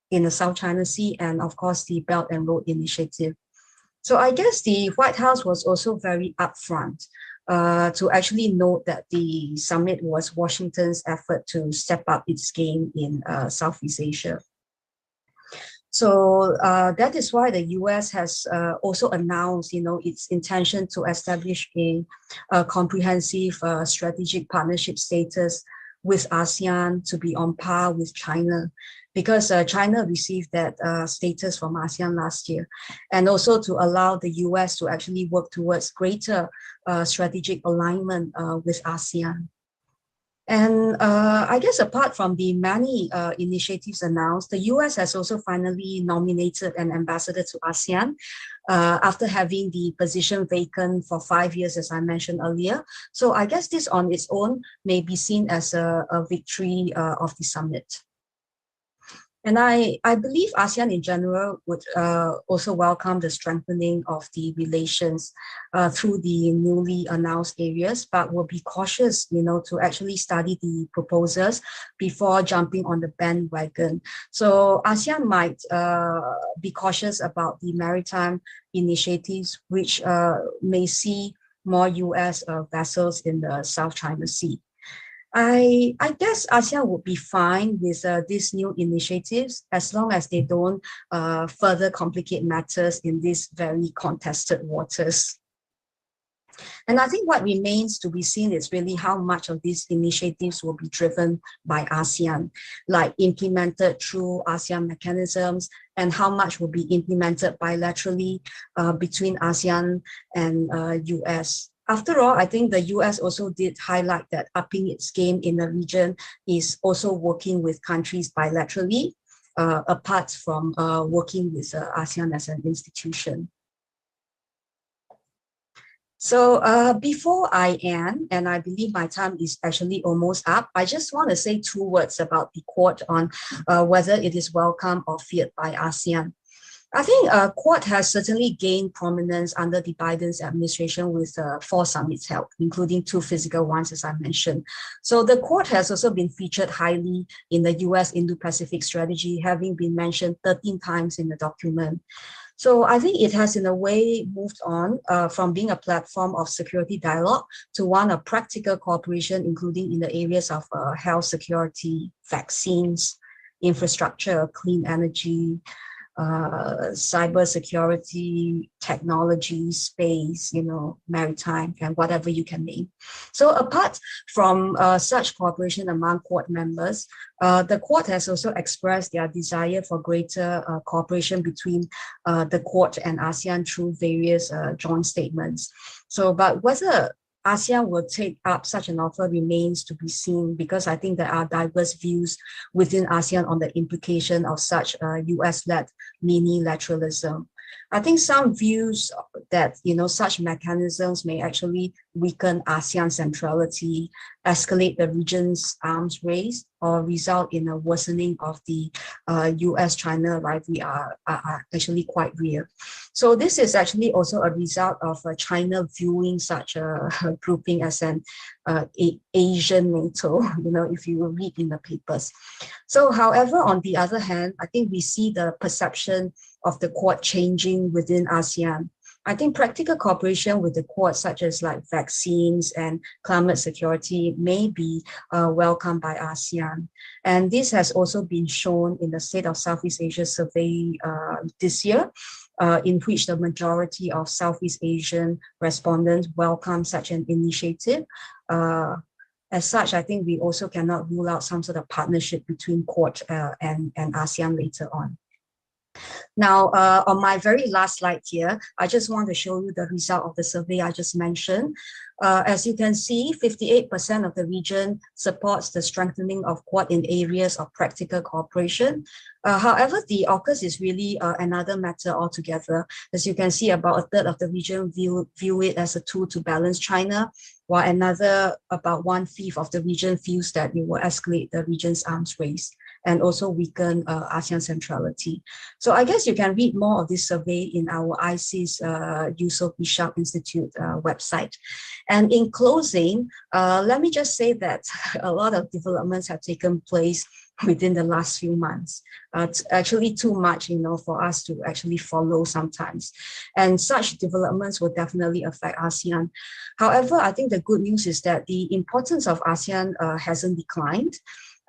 in the South China Sea, and of course the Belt and Road Initiative. So I guess the White House was also very upfront to actually note that the summit was Washington's effort to step up its game in Southeast Asia. So that is why the US has also announced, its intention to establish a comprehensive strategic partnership status with ASEAN to be on par with China, because China received that status from ASEAN last year, and also to allow the US to actually work towards greater strategic alignment with ASEAN. And I guess apart from the many initiatives announced, the US has also finally nominated an ambassador to ASEAN after having the position vacant for 5 years, as I mentioned earlier. So I guess this on its own may be seen as a victory of the summit. And I believe ASEAN in general would also welcome the strengthening of the relations through the newly announced areas, but will be cautious, to actually study the proposals before jumping on the bandwagon. So ASEAN might be cautious about the maritime initiatives, which may see more US vessels in the South China Sea. I guess ASEAN would be fine with these new initiatives as long as they don't further complicate matters in these very contested waters. And I think what remains to be seen is really how much of these initiatives will be driven by ASEAN, like implemented through ASEAN mechanisms, and how much will be implemented bilaterally between ASEAN and US. After all, I think the US also did highlight that upping its game in the region is also working with countries bilaterally, apart from working with ASEAN as an institution. So before I end, and I believe my time is actually almost up, I just want to say 2 words about the Quad on whether it is welcome or feared by ASEAN. I think Quad has certainly gained prominence under the Biden's administration with 4 summits held, including 2 physical ones, as I mentioned. So the Quad has also been featured highly in the US Indo-Pacific strategy, having been mentioned 13 times in the document. So I think it has in a way moved on from being a platform of security dialogue to one of practical cooperation, including in the areas of health security, vaccines, infrastructure, clean energy, cybersecurity, technology, space, maritime, and whatever you can name. So apart from such cooperation among Quad members, the Quad has also expressed their desire for greater cooperation between the Quad and ASEAN through various joint statements. So, but whether ASEAN will take up such an offer remains to be seen, because I think there are diverse views within ASEAN on the implication of such US-led mini-lateralism. I think some views that, such mechanisms may actually weaken ASEAN centrality, escalate the region's arms race, or result in a worsening of the US-China rivalry are actually quite real. So this is actually also a result of China viewing such a grouping as an Asian NATO, if you read in the papers. So however, on the other hand, I think we see the perception of the Quad changing within ASEAN. I think practical cooperation with the Quad, such as like vaccines and climate security, may be welcomed by ASEAN. And this has also been shown in the State of Southeast Asia survey this year, in which the majority of Southeast Asian respondents welcome such an initiative. As such, I think we also cannot rule out some sort of partnership between Quad and ASEAN later on. Now, on my very last slide here, I just want to show you the result of the survey I just mentioned. As you can see, 58% of the region supports the strengthening of Quad in areas of practical cooperation. However, the AUKUS is really another matter altogether. As you can see, about a third of the region view it as a tool to balance China, while about 1/5 of the region feels that it will escalate the region's arms race and also weaken ASEAN centrality. So I guess you can read more of this survey in our ICES Yusof Ishak Institute website. And in closing, let me just say that a lot of developments have taken place within the last few months. It's actually too much, for us to actually follow sometimes. And such developments will definitely affect ASEAN. However, I think the good news is that the importance of ASEAN hasn't declined.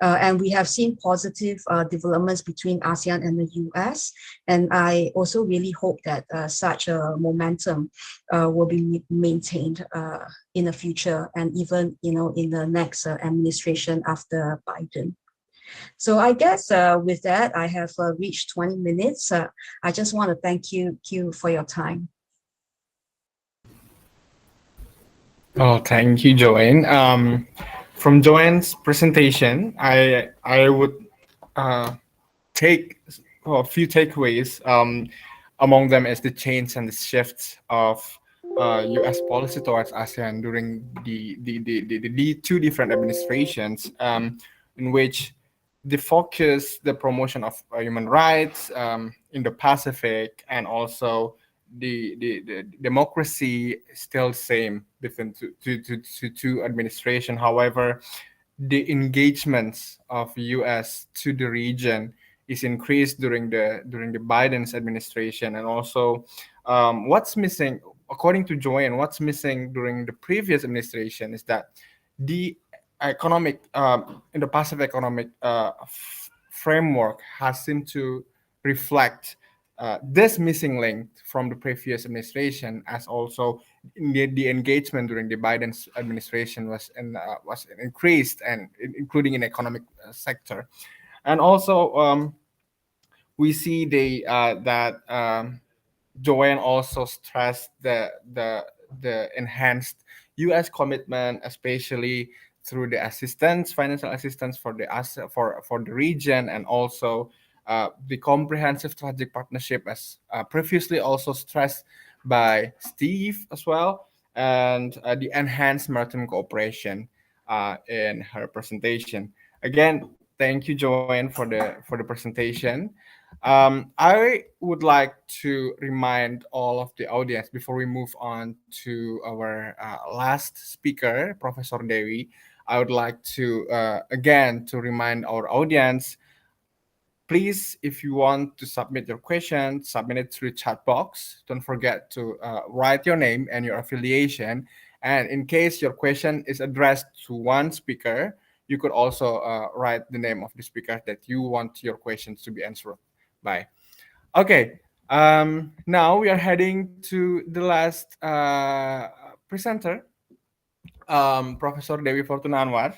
And we have seen positive developments between ASEAN and the US. And I also really hope that such a momentum will be maintained in the future and even, in the next administration after Biden. So I guess with that, I have reached 20 minutes. I just want to thank you for your time. Oh, thank you, Joanne. From Joanne's presentation, I would take a few takeaways. Among them is the change and the shifts of U.S. policy towards ASEAN during the two different administrations, in which the promotion of human rights, Indo-Pacific, and also the democracy still same between two administration. However, the engagements of U.S. to the region is increased during the Biden's administration, and also what's missing, according to Joanne, what's missing during the previous administration is that the economic in the Pacific economic framework has seemed to reflect this missing link from the previous administration, as also the engagement during the Biden's administration was increased, and including in economic sector. And also we see that Joanne also stressed the enhanced U.S. commitment, especially through the financial assistance for the region, and also the comprehensive strategic partnership, as previously also stressed by Steve as well, and the enhanced maritime cooperation in her presentation. Again, thank you, Joanne, for the presentation. I would like to remind all of the audience before we move on to our last speaker, Professor Dewi. I would like to again to remind our audience, please, if you want to submit your question, submit it through chat box. Don't forget to write your name and your affiliation. And in case your question is addressed to one speaker, you could also write the name of the speaker that you want your questions to be answered by. Okay, now we are heading to the last presenter, Professor Dewi Fortuna Anwar.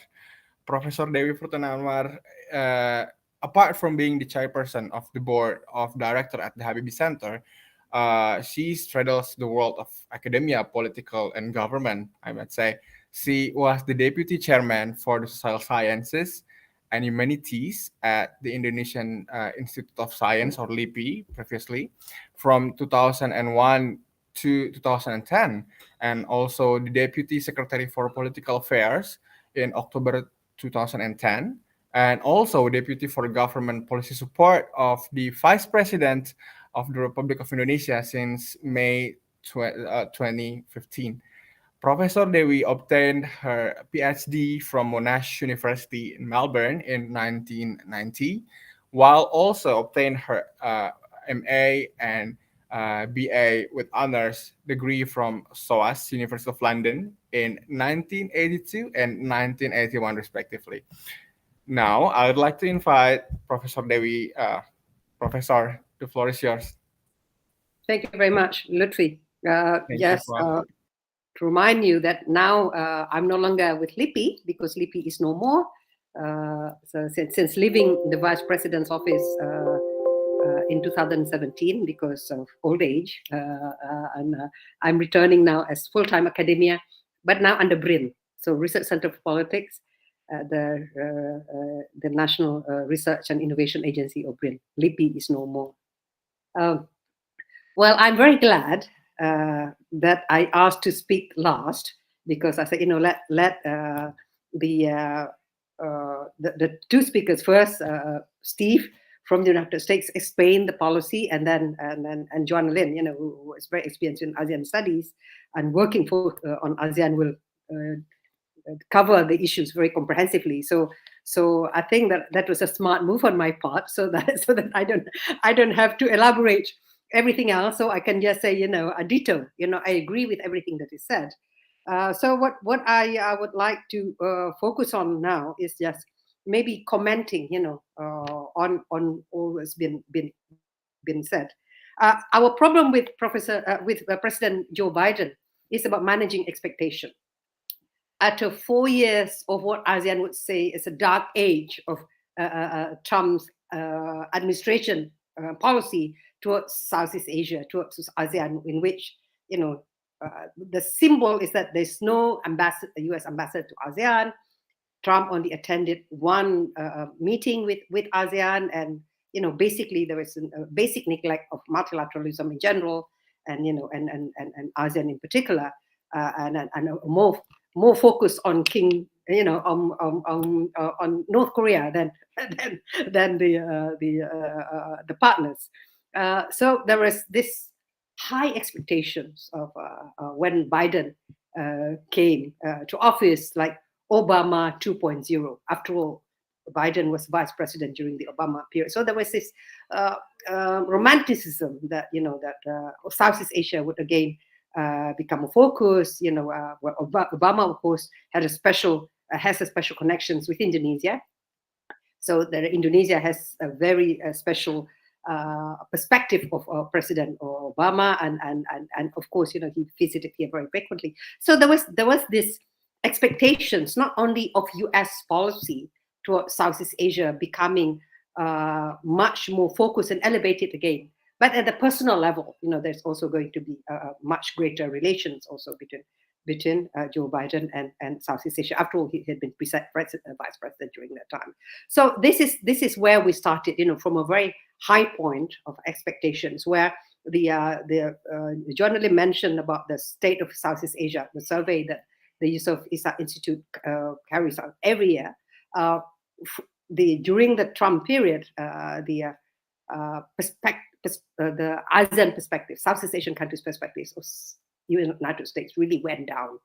Professor Dewi Fortuna Anwar, apart from being the chairperson of the board of director at the Habibie Center, she straddles the world of academia, political, and government, I might say. She was the deputy chairman for the social sciences and Humanities at the Indonesian Institute of Science, or LIPI, previously, from 2001 to 2010, and also the Deputy Secretary for Political Affairs in October 2010, and also Deputy for Government Policy Support of the Vice President of the Republic of Indonesia since May 2015. Professor Dewi obtained her PhD from Monash University in Melbourne in 1990, while also obtained her MA and BA with honors degree from SOAS, University of London, in 1982 and 1981, respectively. Now, I would like to invite Professor Dewi. Professor, the floor is yours. Thank you very much, Lutfi. Thank Yes, you, to remind you that now I'm no longer with LIPI because LIPI is no more. So since leaving the Vice President's office in 2017 because of old age, and I'm returning now as full-time academia, but now under BRIN, so Research Center for Politics, the National Research and Innovation Agency, or BRIN. LIPI is no more. Well, I'm very glad that I asked to speak last, because I said, let the two speakers first, Steve from the United States, explain the policy, and then Joanna Lin, who is very experienced in ASEAN studies and working on ASEAN, will cover the issues very comprehensively. So I think that was a smart move on my part, so that I don't have to elaborate everything else. So I can just say, a ditto. I agree with everything that is said. So what I would like to focus on now is just maybe commenting, on all that's been said. Our problem with President Joe Biden is about managing expectation. After 4 years of what ASEAN would say is a dark age of Trump's administration policy towards Southeast Asia, towards ASEAN, in which, the symbol is that there's no U.S. ambassador to ASEAN. Trump only attended one meeting with ASEAN, and basically there is a basic neglect of multilateralism in general, and and ASEAN in particular, and a more focus on on North Korea than the partners. So there is this high expectations of when Biden came to office, like Obama 2.0. After all, Biden was vice president during the Obama period. So there was this romanticism that Southeast Asia would again become a focus. Obama, of course, has a special connections with Indonesia. So that Indonesia has a very special perspective of President Obama, and of course, he visited here very frequently. So there was this expectations not only of U.S. policy towards Southeast Asia becoming much more focused and elevated again, but at the personal level, there's also going to be much greater relations also between Joe Biden and Southeast Asia. After all, he had been vice president during that time. So this is where we started, from a very high point of expectations, where the journalist mentioned about the state of Southeast Asia, the survey that the Yusof Ishak Institute carries out every year. During the Trump period, the ASEAN perspective, Southeast Asian countries' perspectives of United States really went down,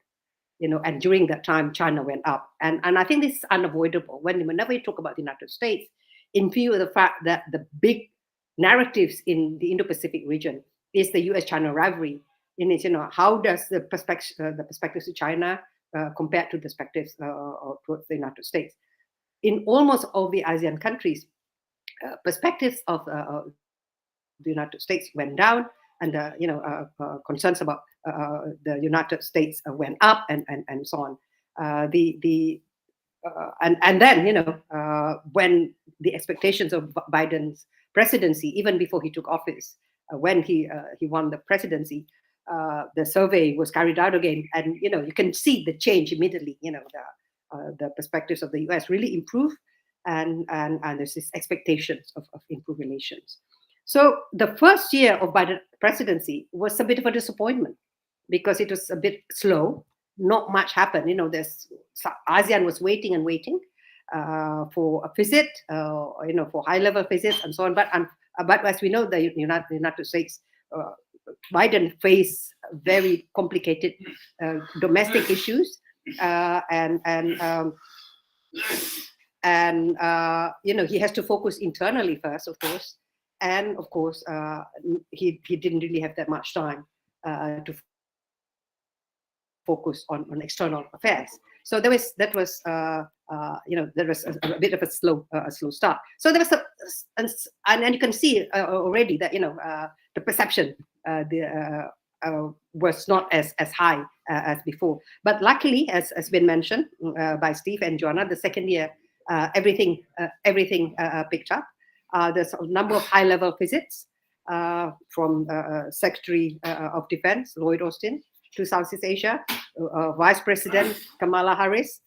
and during that time, China went up. And I think this is unavoidable. Whenever you talk about the United States, in view of the fact that the big narratives in the Indo-Pacific region is the U.S.-China rivalry, how does the perspectives of China compare to the perspectives towards the United States? In almost all the ASEAN countries, perspectives of the United States went down, and concerns about the United States went up, and so on. And then when the expectations of Biden's presidency, even before he took office, when he won the presidency, the survey was carried out again, and you can see the change immediately. The perspectives of the U.S. really improved, and there's this expectations of improved relations. So the first year of Biden presidency was a bit of a disappointment because it was a bit slow. Not much happened. ASEAN was waiting and waiting for a visit, for high-level visits and so on. But as we know, the United States, Biden faced very complicated domestic issues, and he has to focus internally first, of course, and of course he didn't really have that much time to focus on external affairs. So there was a bit of a slow start. So there was and you can see already that the perception was not as high as before. But luckily, as has been mentioned by Steve and Joanna, the second year everything picked up. There's a number of high-level visits from Secretary of Defense Lloyd Austin to Southeast Asia, Vice President Kamala Harris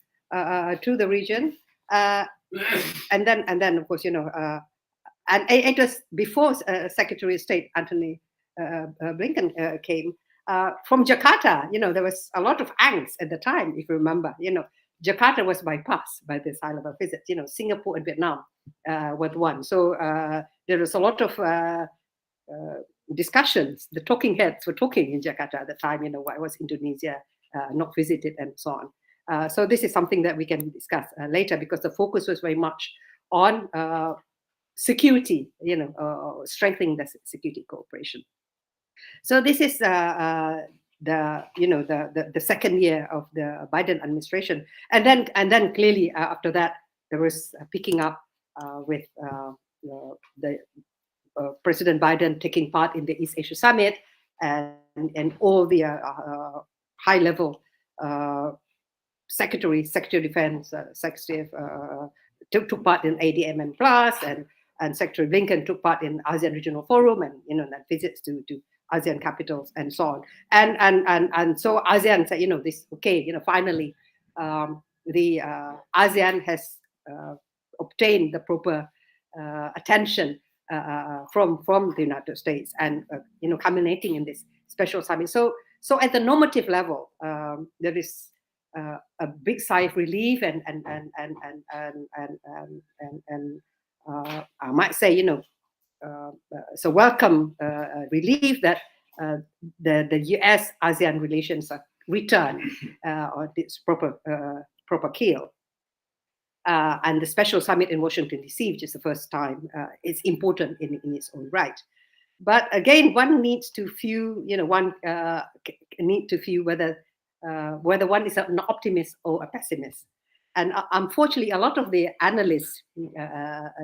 to the region, and then of course and it was before Secretary of State Antony Blinken came from Jakarta. There was a lot of angst at the time, if you remember. Jakarta was bypassed by this high-level visit. Singapore and Vietnam were the one. So there was a lot of discussions. The talking heads were talking in Jakarta at the time. Why was Indonesia not visited and so on. So this is something that we can discuss later, because the focus was very much on security, strengthening the security cooperation. So this is the second year of the Biden administration, and then clearly after that there was picking up with the President Biden taking part in the East Asia Summit, and all the high-level Secretary of Defense, Secretary took part in ADMM Plus, and Secretary Blinken took part in ASEAN Regional Forum, and that visits to ASEAN capitals and so on. And so ASEAN said, this finally the ASEAN has obtained the proper attention from the United States, and culminating in this special summit. So at the normative level, there is a big sigh of relief, and I might say, so welcome relief that the U.S. ASEAN relations are returned on its proper keel. And the special summit in Washington, D.C., which is the first time, is important in its own right. But again, one needs to view, whether one is an optimist or a pessimist. And unfortunately, a lot of the analysts,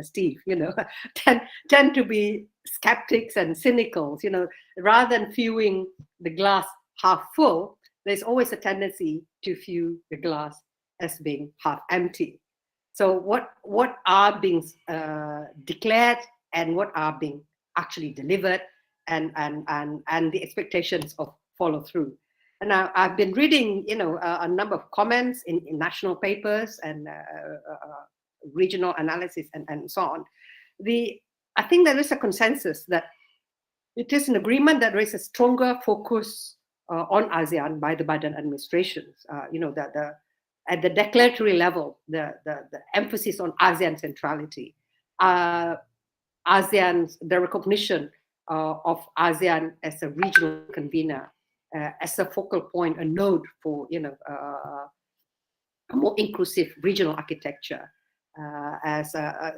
Steve, tend to be skeptics and cynicals. Rather than viewing the glass half full, there's always a tendency to view the glass as being half empty. So what are being declared and what are being actually delivered, and the expectations of follow through. And now I've been reading, a number of comments in national papers and regional analysis and so on. I think there is a consensus that it is an agreement that there is a stronger focus on ASEAN by the Biden administration. That at the declaratory level, the emphasis on ASEAN centrality, the recognition of ASEAN as a regional convener, as a focal point, a node for a more inclusive regional architecture, as an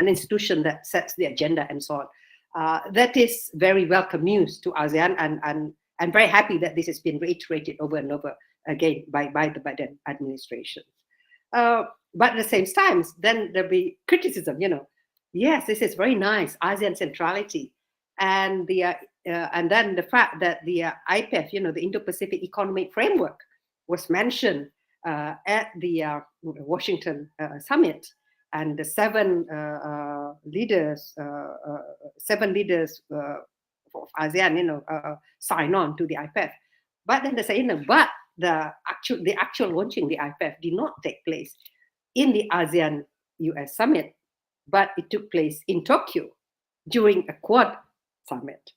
institution that sets the agenda and so on. That is very welcome news to ASEAN, and I'm very happy that this has been reiterated over and over again by the Biden administration. But at the same time, then there'll be criticism. Yes, this is very nice, ASEAN centrality, and then the fact that the IPEF, the Indo-Pacific Economic Framework, was mentioned at the Washington summit, and the seven leaders of ASEAN, sign on to the IPEF. But then they say, but the actual launching the IPEF did not take place. in the ASEAN-US summit, but it took place in Tokyo during a Quad summit.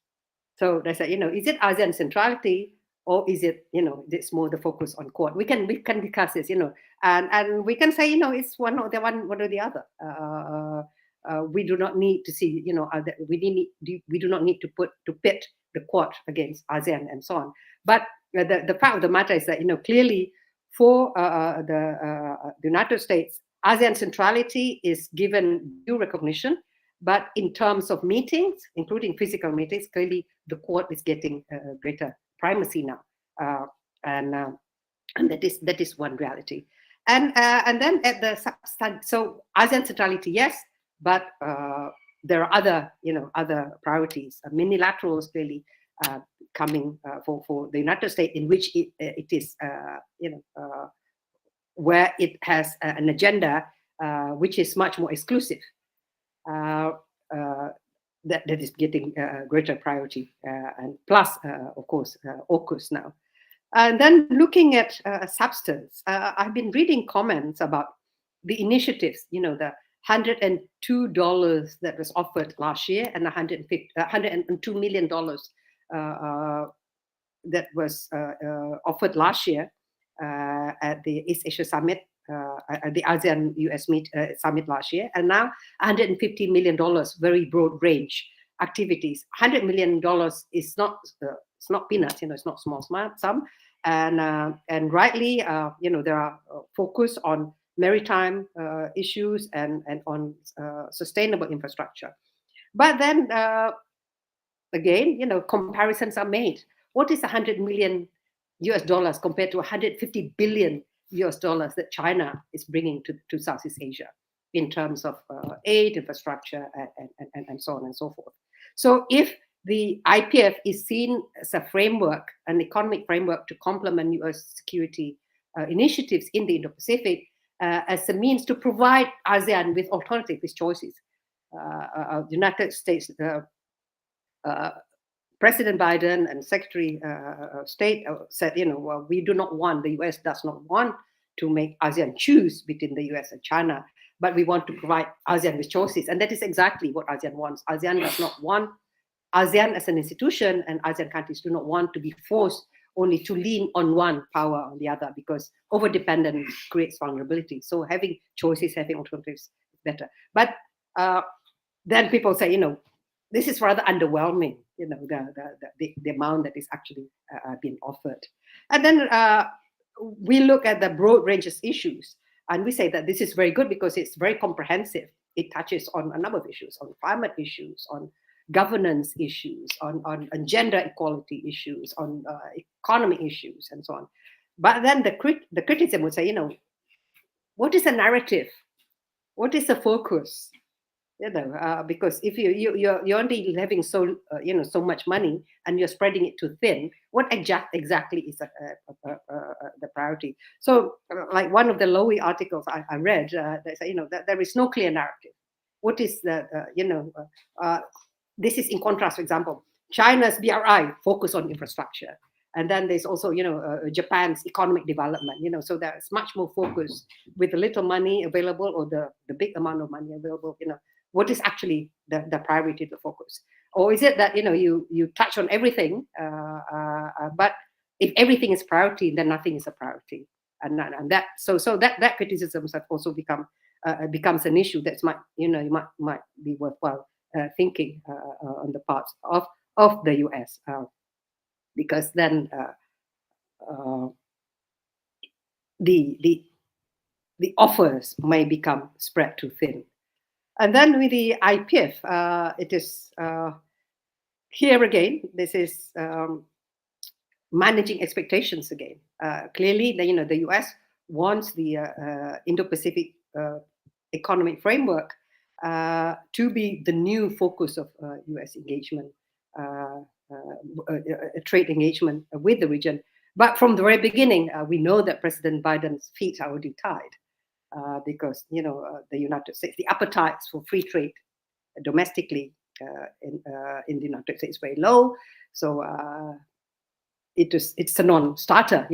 So they said, is it ASEAN centrality, or is it, it's more the focus on Quad? We can discuss this, and we can say, it's one or the other. We do not need to see, we do not need to pit the Quad against ASEAN and so on. But the fact of the matter is that, clearly for the United States, ASEAN centrality is given due recognition, but in terms of meetings, including physical meetings, clearly the Quad is getting greater primacy now, and that is one reality. And then at the so ASEAN centrality, yes, but there are other priorities. Minilaterals clearly coming for the United States, in which it is where it has an agenda which is much more exclusive. That is getting greater priority, and plus, of course, AUKUS now. And then looking at substance, I've been reading comments about the initiatives, the $102 that was offered last year, and $102 million that was offered last year at the East Asia Summit, at the ASEAN-US Summit last year, and now $150 million, very broad range activities. $100 million is not it's not peanuts, it's not small sum, and rightly, there are focus on maritime issues and on sustainable infrastructure. But then again, comparisons are made. What is $100 million compared to $150 billion that China is bringing to Southeast Asia in terms of aid, infrastructure, and so on and so forth? So if the IPF is seen as a framework, an economic framework to complement US security initiatives in the Indo-Pacific, as a means to provide ASEAN with alternatives, with choices. The United States, President Biden and Secretary of State said, well, we do not want, the US does not want to make ASEAN choose between the US and China, but we want to provide ASEAN with choices. And that is exactly what ASEAN wants. ASEAN does not want, ASEAN as an institution and ASEAN countries do not want to be forced only to lean on one power or the other, because overdependence creates vulnerability. So having choices, having alternatives is better. But then people say, this is rather underwhelming, the amount that is actually being offered. And then we look at the broad range of issues, and we say that this is very good because it's very comprehensive. It touches on a number of issues, on climate issues, on governance issues, on gender equality issues, on economy issues, and so on. But then the criticism would say, what is the narrative? What is the focus? Because if you're only having so much money and you're spreading it too thin, what exactly is the priority? So, like one of the Lowy articles I read, they say that there is no clear narrative. What is this is in contrast, for example, China's BRI focus on infrastructure, and then there's also Japan's economic development. So there's much more focus with the little money available or the big amount of money available. What is actually the priority, the focus? Or is it that you touch on everything, but if everything is priority, then nothing is a priority, and that that criticisms have also becomes an issue that might be worthwhile thinking on the part of the US, because then the offers may become spread too thin. And then with the IPF, it is here again. This is managing expectations again. Clearly, the US wants the Indo-Pacific economic framework to be the new focus of US engagement, trade engagement with the region. But from the very beginning, we know that President Biden's feet are already tied. Because the United States, the appetites for free trade domestically in the United States is very low. So it's a non-starter.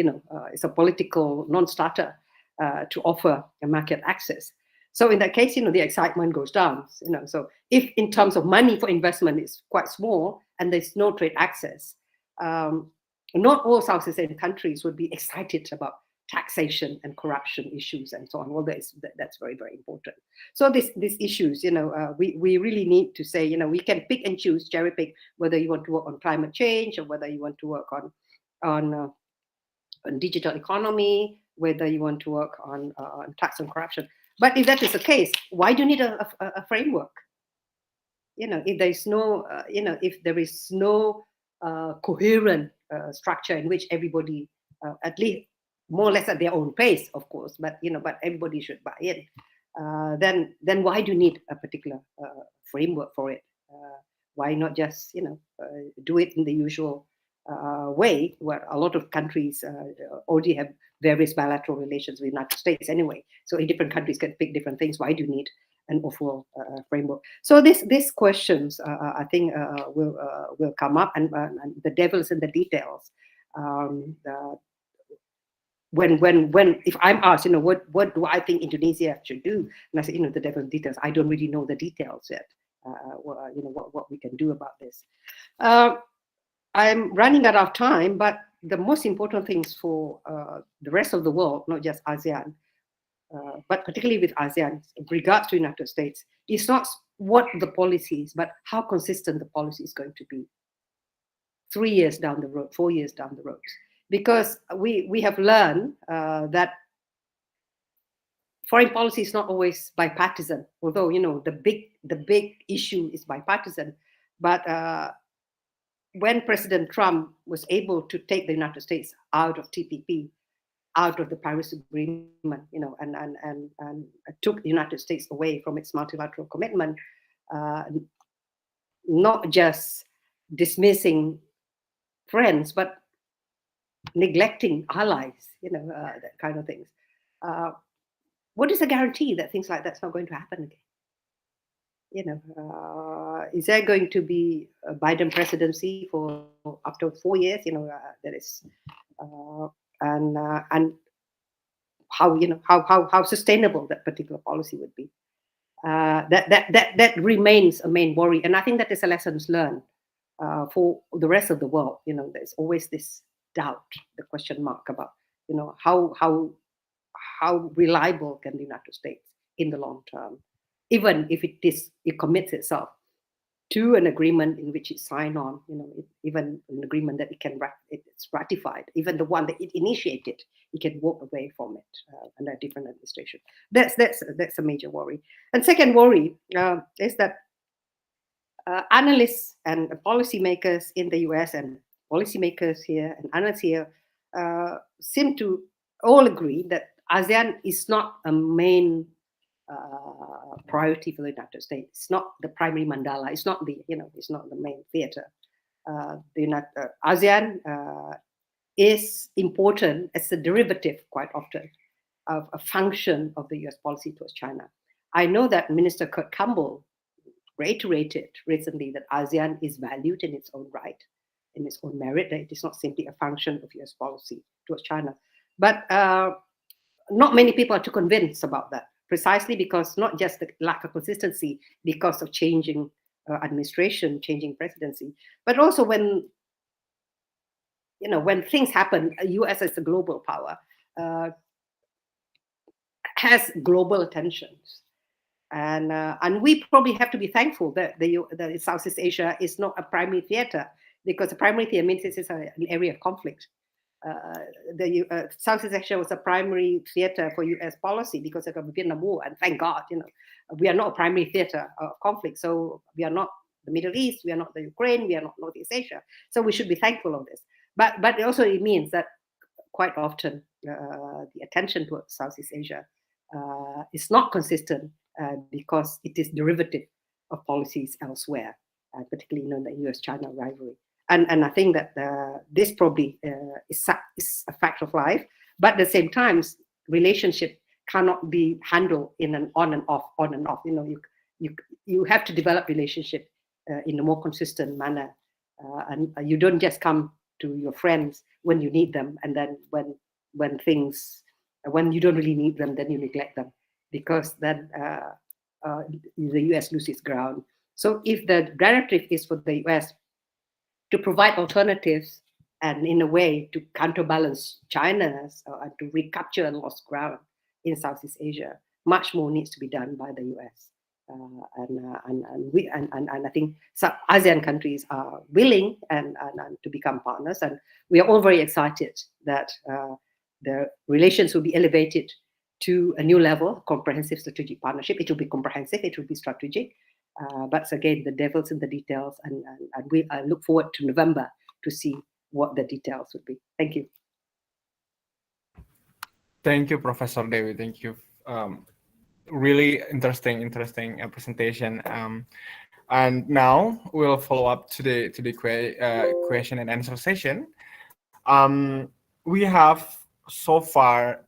It's a political non-starter to offer a market access. So in that case, the excitement goes down. So if in terms of money for investment is quite small and there's no trade access, not all Southeast Asian countries would be excited about taxation and corruption issues and so on. Well, that's very, very important. So these issues, we really need to say, we can pick and choose, cherry pick, whether you want to work on climate change or whether you want to work on digital economy, whether you want to work on tax and corruption. But if that is the case, why do you need a framework? If there is no, if there is no coherent structure in which everybody, at least more or less at their own pace, of course, but but everybody should buy in. Then why do you need a particular framework for it? Why not just do it in the usual way, where a lot of countries already have various bilateral relations with the United States anyway. So if different countries can pick different things, why do you need an overall framework? So these questions, I think, will come up, and the devil's in the details. When if I'm asked, what do I think Indonesia should do, and I say, the devil's details. I don't really know the details yet. What we can do about this. I'm running out of time, but the most important things for the rest of the world, not just ASEAN, but particularly with ASEAN, in regards to the United States, is not what the policy is, but how consistent the policy is going to be 3 years down the road, 4 years down the road. Because we have learned that foreign policy is not always bipartisan, although, the big issue is bipartisan. But when President Trump was able to take the United States out of TPP, out of the Paris Agreement, and took the United States away from its multilateral commitment, not just dismissing friends, but neglecting allies, that kind of things. What is the guarantee that things like that's not going to happen again? Is there going to be a Biden presidency for up to 4 years? That is, and how sustainable that particular policy would be. That remains a main worry, and I think that is a lessons learned for the rest of the world. There's always this doubt, the question mark about how reliable can the United States in the long term, even if it commits itself to an agreement in which it signed on, even an agreement that it's ratified, even the one that it initiated, it can walk away from it under a different administration. That's a major worry. And second worry is that analysts and policymakers in the US and policymakers here and analysts here seem to all agree that ASEAN is not a main priority for the United States. It's not the primary mandala. It's not it's not the main theater. ASEAN is important as a derivative, quite often, of a function of the US policy towards China. I know that Minister Kurt Campbell reiterated recently that ASEAN is valued in its own right, in its own merit, that it is not simply a function of US policy towards China. But not many people are too convinced about that, precisely because not just the lack of consistency because of changing administration, changing presidency, but also when things happen, US as a global power has global attentions. And we probably have to be thankful that that Southeast Asia is not a primary theater, because a primary theater means this is an area of conflict. Southeast Asia was a primary theater for US policy because of the Vietnam War, and thank God, we are not a primary theater of conflict. So we are not the Middle East, we are not the Ukraine, we are not Northeast Asia. So we should be thankful of this. But also it means that quite often the attention towards Southeast Asia is not consistent because it is derivative of policies elsewhere, particularly the US-China rivalry. And I think that this probably is a fact of life, but at the same time, relationship cannot be handled in an on and off. You have to develop relationship in a more consistent manner, and you don't just come to your friends when you need them, and then when things When you don't really need them, then you neglect them, because then the US loses ground. So if the directive is for the US to provide alternatives and in a way to counterbalance China's to recapture lost ground in Southeast Asia, much more needs to be done by the US. And I think some ASEAN countries are willing and to become partners, and we are all very excited that the relations will be elevated to a new level, comprehensive strategic partnership. It will be comprehensive, it will be strategic, but again, the devil's in the details, and I look forward to November to see what the details would be. Thank you. Thank you, Professor Dewi. Thank you. Really interesting presentation. And now we'll follow up to the question and answer session. We have so far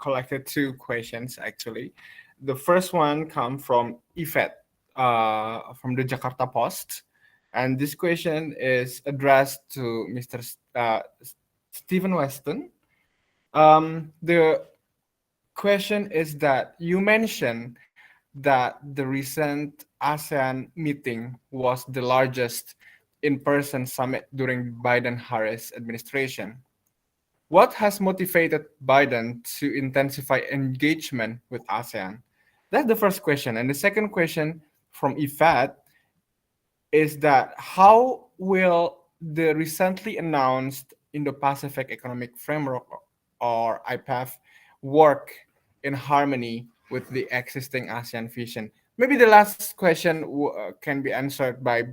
collected 2 questions actually. The first one comes from Yvette from the Jakarta Post, and this question is addressed to Mr. Stephen Weston. The question is that you mentioned that the recent ASEAN meeting was the largest in-person summit during Biden-Harris administration. What has motivated Biden to intensify engagement with ASEAN? That's the first question. And the second question from Yvette is that how will the recently announced Indo-Pacific Economic Framework, or IPEF, work in harmony with the existing ASEAN vision? Maybe the last question can be answered by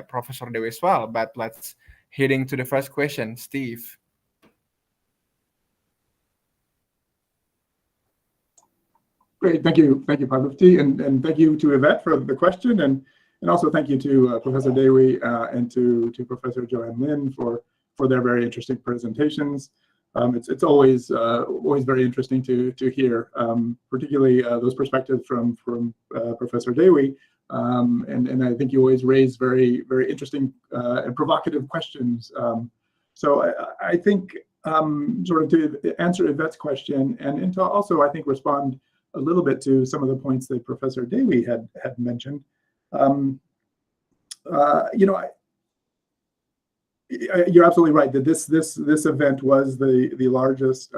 Professor Dewi as well, but let's heading to the first question. Steve. Great, thank you, Parvati, and thank you to Yvette for the question, and also thank you to Professor Dewi and to Professor Joanne Lin for their very interesting presentations. It's always very interesting to hear, particularly those perspectives from Professor Dewi, and I think you always raise very interesting and provocative questions. So I think sort of to answer Yvette's question, and to also I think respond a little bit to some of the points that Professor Dewi had mentioned. You're absolutely right that this event was the largest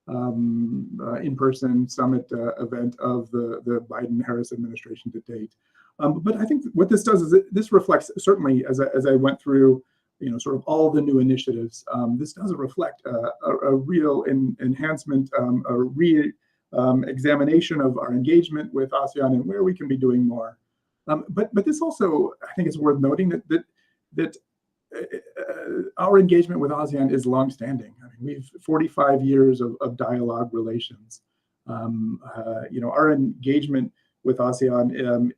in-person summit event of the Biden-Harris administration to date. But I think what this does is this reflects, certainly as I went through, sort of all the new initiatives. This does reflect a real enhancement, examination of our engagement with ASEAN and where we can be doing more. But this also, I think it's worth noting that our engagement with ASEAN is longstanding. I mean, we've 45 years of dialogue relations. Our engagement with ASEAN,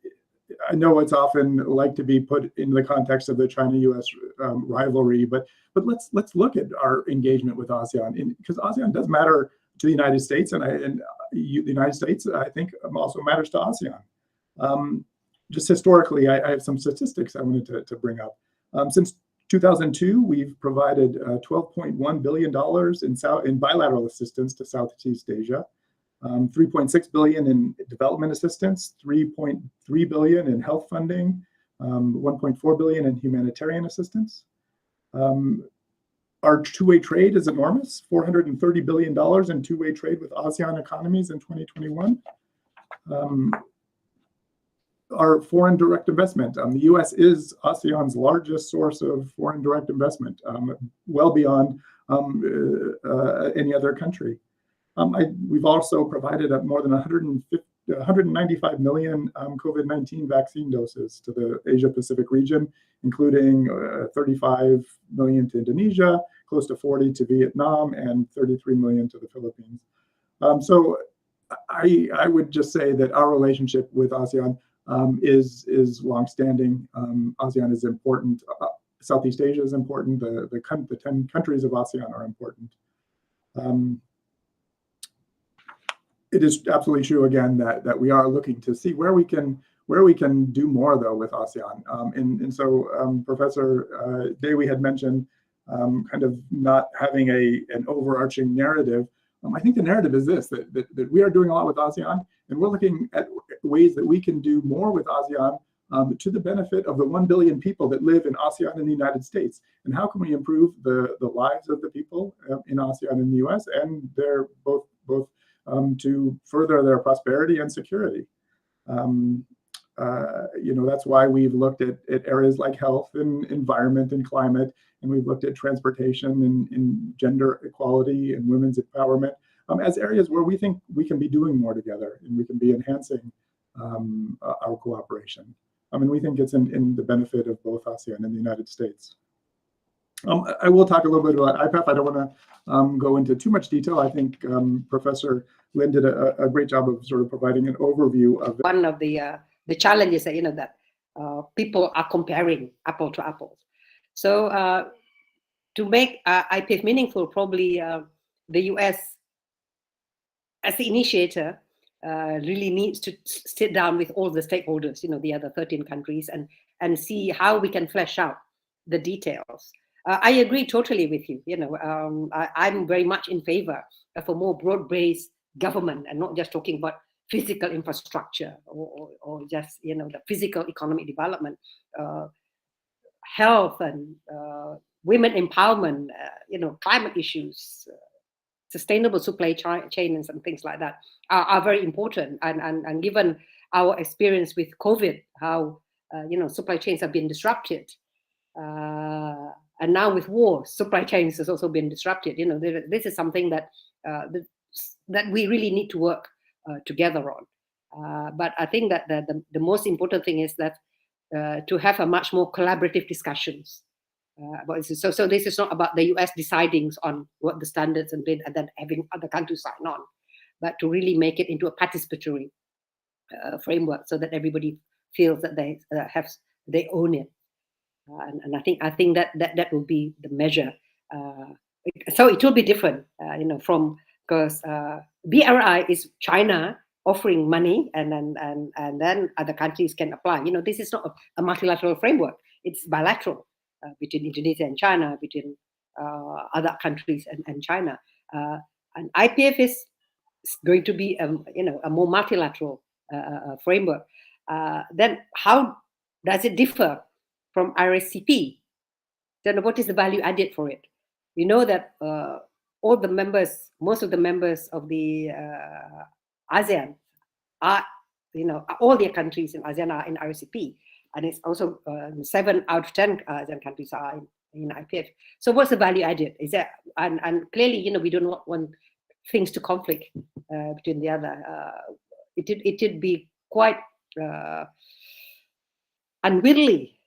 I know it's often like to be put in the context of the China-U.S. rivalry, but let's look at our engagement with ASEAN, because ASEAN does matter to the United States, and the United States, I think, also matters to ASEAN. Just historically, I have some statistics I wanted to bring up. Since 2002, we've provided $12.1 billion in bilateral assistance to Southeast Asia, $3.6 billion in development assistance, $3.3 billion in health funding, $1.4 billion in humanitarian assistance. Our two-way trade is enormous, $430 billion in two-way trade with ASEAN economies in 2021. Our foreign direct investment, the U.S. is ASEAN's largest source of foreign direct investment, well beyond any other country. We've also provided more than 195 million COVID-19 vaccine doses to the Asia-Pacific region, including 35 million to Indonesia, close to 40 to Vietnam, and 33 million to the Philippines. So I would just say that our relationship with ASEAN is longstanding. ASEAN is important. Southeast Asia is important. The 10 countries of ASEAN are important. It is absolutely true again that we are looking to see where we can do more though with ASEAN. And so Professor Dewi had mentioned kind of not having an overarching narrative. I think the narrative is this, that we are doing a lot with ASEAN, and we're looking at ways that we can do more with ASEAN to the benefit of the 1 billion people that live in ASEAN and the United States. And how can we improve the lives of the people in ASEAN and the US, and they're both to further their prosperity and security. That's why we've looked at areas like health and environment and climate, and we've looked at transportation and gender equality and women's empowerment as areas where we think we can be doing more together and we can be enhancing our cooperation. And we think it's in the benefit of both ASEAN and the United States. I will talk a little bit about IPEF. I don't want to go into too much detail. I think Professor Lin did a great job of sort of providing an overview of it. One of the challenges that that people are comparing apple to apple. So to make IPEF meaningful, probably the US as the initiator really needs to sit down with all the stakeholders, the other 13 countries, and see how we can flesh out the details. I agree totally with you. I'm very much in favor of a more broad-based government, and not just talking about physical infrastructure or just the physical economic development, health and women empowerment, climate issues, sustainable supply chain and some things like that are very important. And given our experience with COVID, how supply chains have been disrupted. And now with war, supply chains has also been disrupted. This is something that that we really need to work together on. But I think that the most important thing is that to have a much more collaborative discussions about this. So this is not about the US deciding on what the standards and then having other countries sign on, but to really make it into a participatory framework so that everybody feels that they own it. And I think that will be the measure. So it will be different, from, because BRI is China offering money, and then other countries can apply. This is not a multilateral framework; it's bilateral between Indonesia and China, between other countries and China. And IPEF is going to be a more multilateral framework. Then how does it differ from RSCP? Then what is the value added for it? We know that most of the members of the ASEAN are, all their countries in ASEAN are in RSCP, and it's also 7 out of 10 ASEAN countries are in IPEF. So what's the value added? Is that and clearly, we do not want things to conflict between the other. It would be quite unwieldy,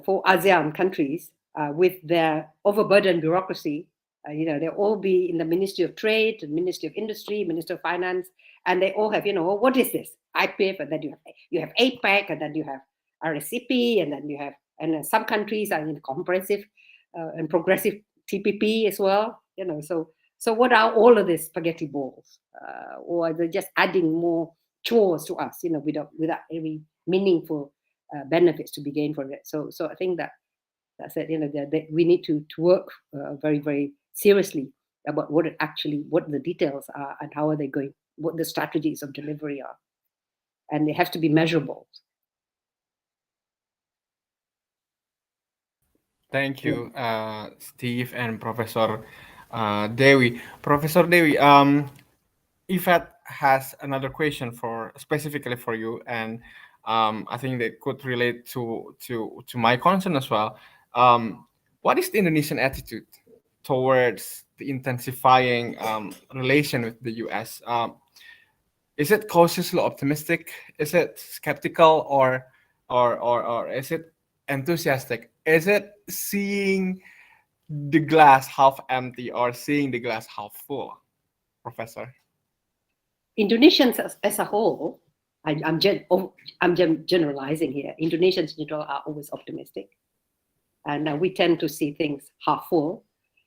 for ASEAN countries with their overburdened bureaucracy. They'll all be in the Ministry of Trade, the Ministry of Industry, Ministry of Finance, and they all have, what is this? IPEF, and then you have APEC, and then you have RSCP, and then then some countries are in comprehensive and progressive TPP as well. So what are all of these spaghetti balls? Or are they just adding more chores to us, without any meaningful benefits to be gained from it? So I think that's it. That we need to work very, very seriously about what the details are and how are they going, what the strategies of delivery are, and they have to be measurable. Thank you, Steve and Professor Dewi. Professor Dewi, Yvette has another question specifically for you, and I think that could relate to my concern as well. What is the Indonesian attitude towards the intensifying relation with the US? Is it cautiously optimistic? Is it skeptical, or is it enthusiastic? Is it seeing the glass half empty or seeing the glass half full, Professor? Indonesians as a whole, I'm generalizing here. Indonesians in general are always optimistic, and we tend to see things half full,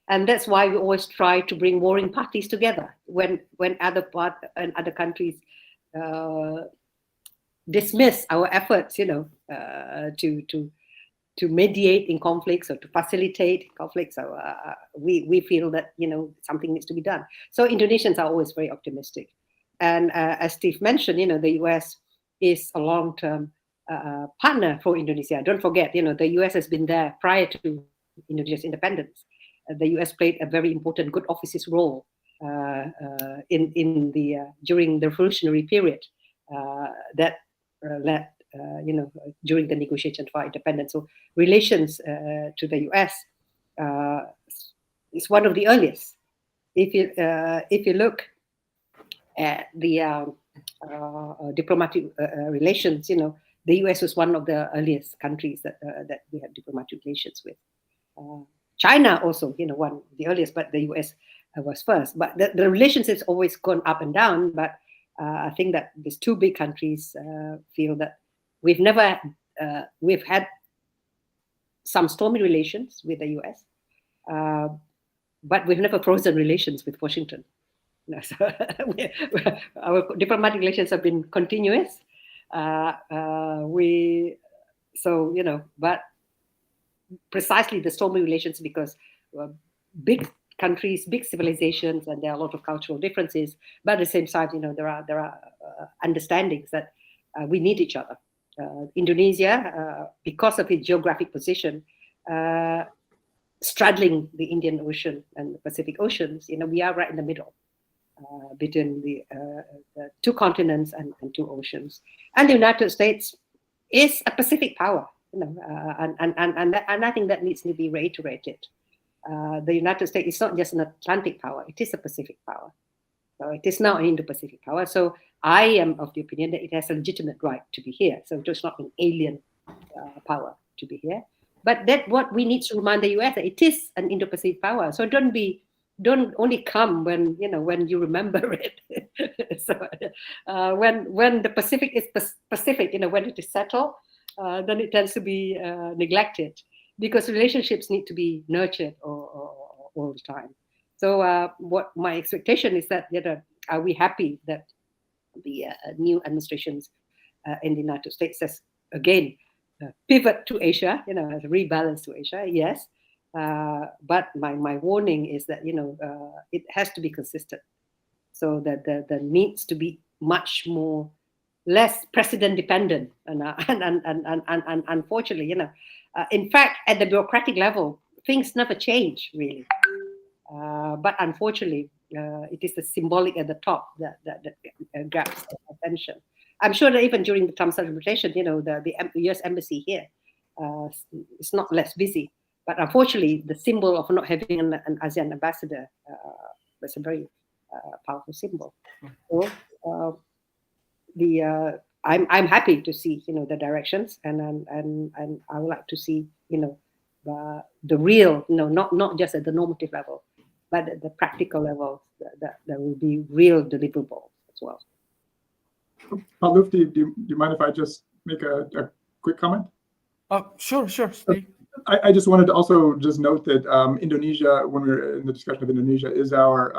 and that's why we always try to bring warring parties together when other countries dismiss our efforts, to mediate in conflicts or to facilitate conflicts. So we feel that something needs to be done. So Indonesians are always very optimistic, and as Steve mentioned, the U.S. is a long-term partner for Indonesia. Don't forget, the U.S. has been there prior to Indonesia's independence. The U.S. played a very important good offices role in the during the revolutionary period that led during the negotiation for independence. So relations to the U.S. is one of the earliest. If you look at the diplomatic relations, the U.S. was one of the earliest countries that we had diplomatic relations with. China also, one of the earliest, but the U.S. was first. But the relations has always gone up and down. But I think that these two big countries feel that we've had some stormy relations with the U.S., but we've never frozen relations with Washington. So our diplomatic relations have been continuous. But precisely the stormy relations, because big countries, big civilizations, and there are a lot of cultural differences. But at the same time, there are understandings that we need each other. Indonesia, because of its geographic position, straddling the Indian Ocean and the Pacific Oceans, we are right in the middle between the two continents and two oceans. And the United States is a Pacific power, and I think that needs to be reiterated. The United States is not just an Atlantic power; it is a Pacific power. So it is now an Indo-Pacific power. So I am of the opinion that it has a legitimate right to be here. So it's not an alien power to be here. But that what we need to remind the US that it is an Indo-Pacific power. So don't only come when you remember it. So when the Pacific is Pacific, when it is settled, then it tends to be neglected, because relationships need to be nurtured all the time. So what my expectation is that are we happy that the new administrations in the United States has again pivot to Asia, has rebalance to Asia, yes. But my warning is that it has to be consistent, so that there needs to be much more less precedent dependent, and unfortunately, in fact, at the bureaucratic level, things never change really. But unfortunately, it is the symbolic at the top that grabs attention. I'm sure that even during the Trump celebration, the U.S. embassy here is not less busy. But unfortunately, the symbol of not having an ASEAN ambassador was a very powerful symbol. So I'm happy to see the directions, and I would like to see the real, not just at the normative level, but at the practical level, that there will be real deliverables as well. Pak Luf, do you mind if I just make a quick comment? Sure, Steve. I just wanted to also just note that Indonesia, when we're in the discussion of Indonesia, is our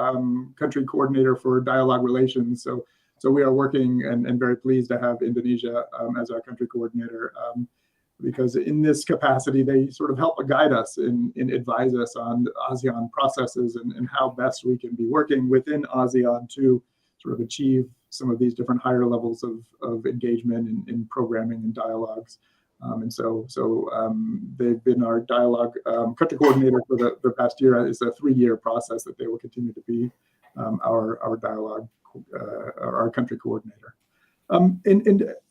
country coordinator for dialogue relations. So we are working and very pleased to have Indonesia as our country coordinator, because in this capacity, they sort of help guide us and advise us on ASEAN processes and how best we can be working within ASEAN to sort of achieve some of these different higher levels of engagement in programming and dialogues. And so they've been our dialogue country coordinator for the past year. It's a 3-year process that they will continue to be our dialogue, our country coordinator. And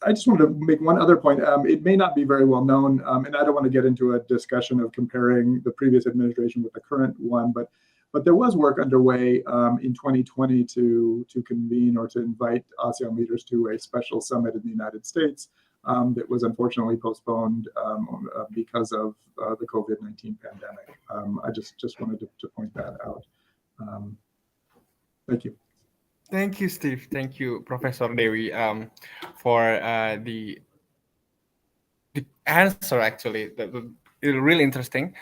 I just wanted to make one other point. It may not be very well known, and I don't want to get into a discussion of comparing the previous administration with the current one, but there was work underway in 2020 to convene or to invite ASEAN leaders to a special summit in the United States that was unfortunately postponed because of the COVID-19 pandemic. I just wanted to point that out. Thank you. Thank you, Steve. Thank you, Professor Dewi, for the answer. Actually, that was really interesting.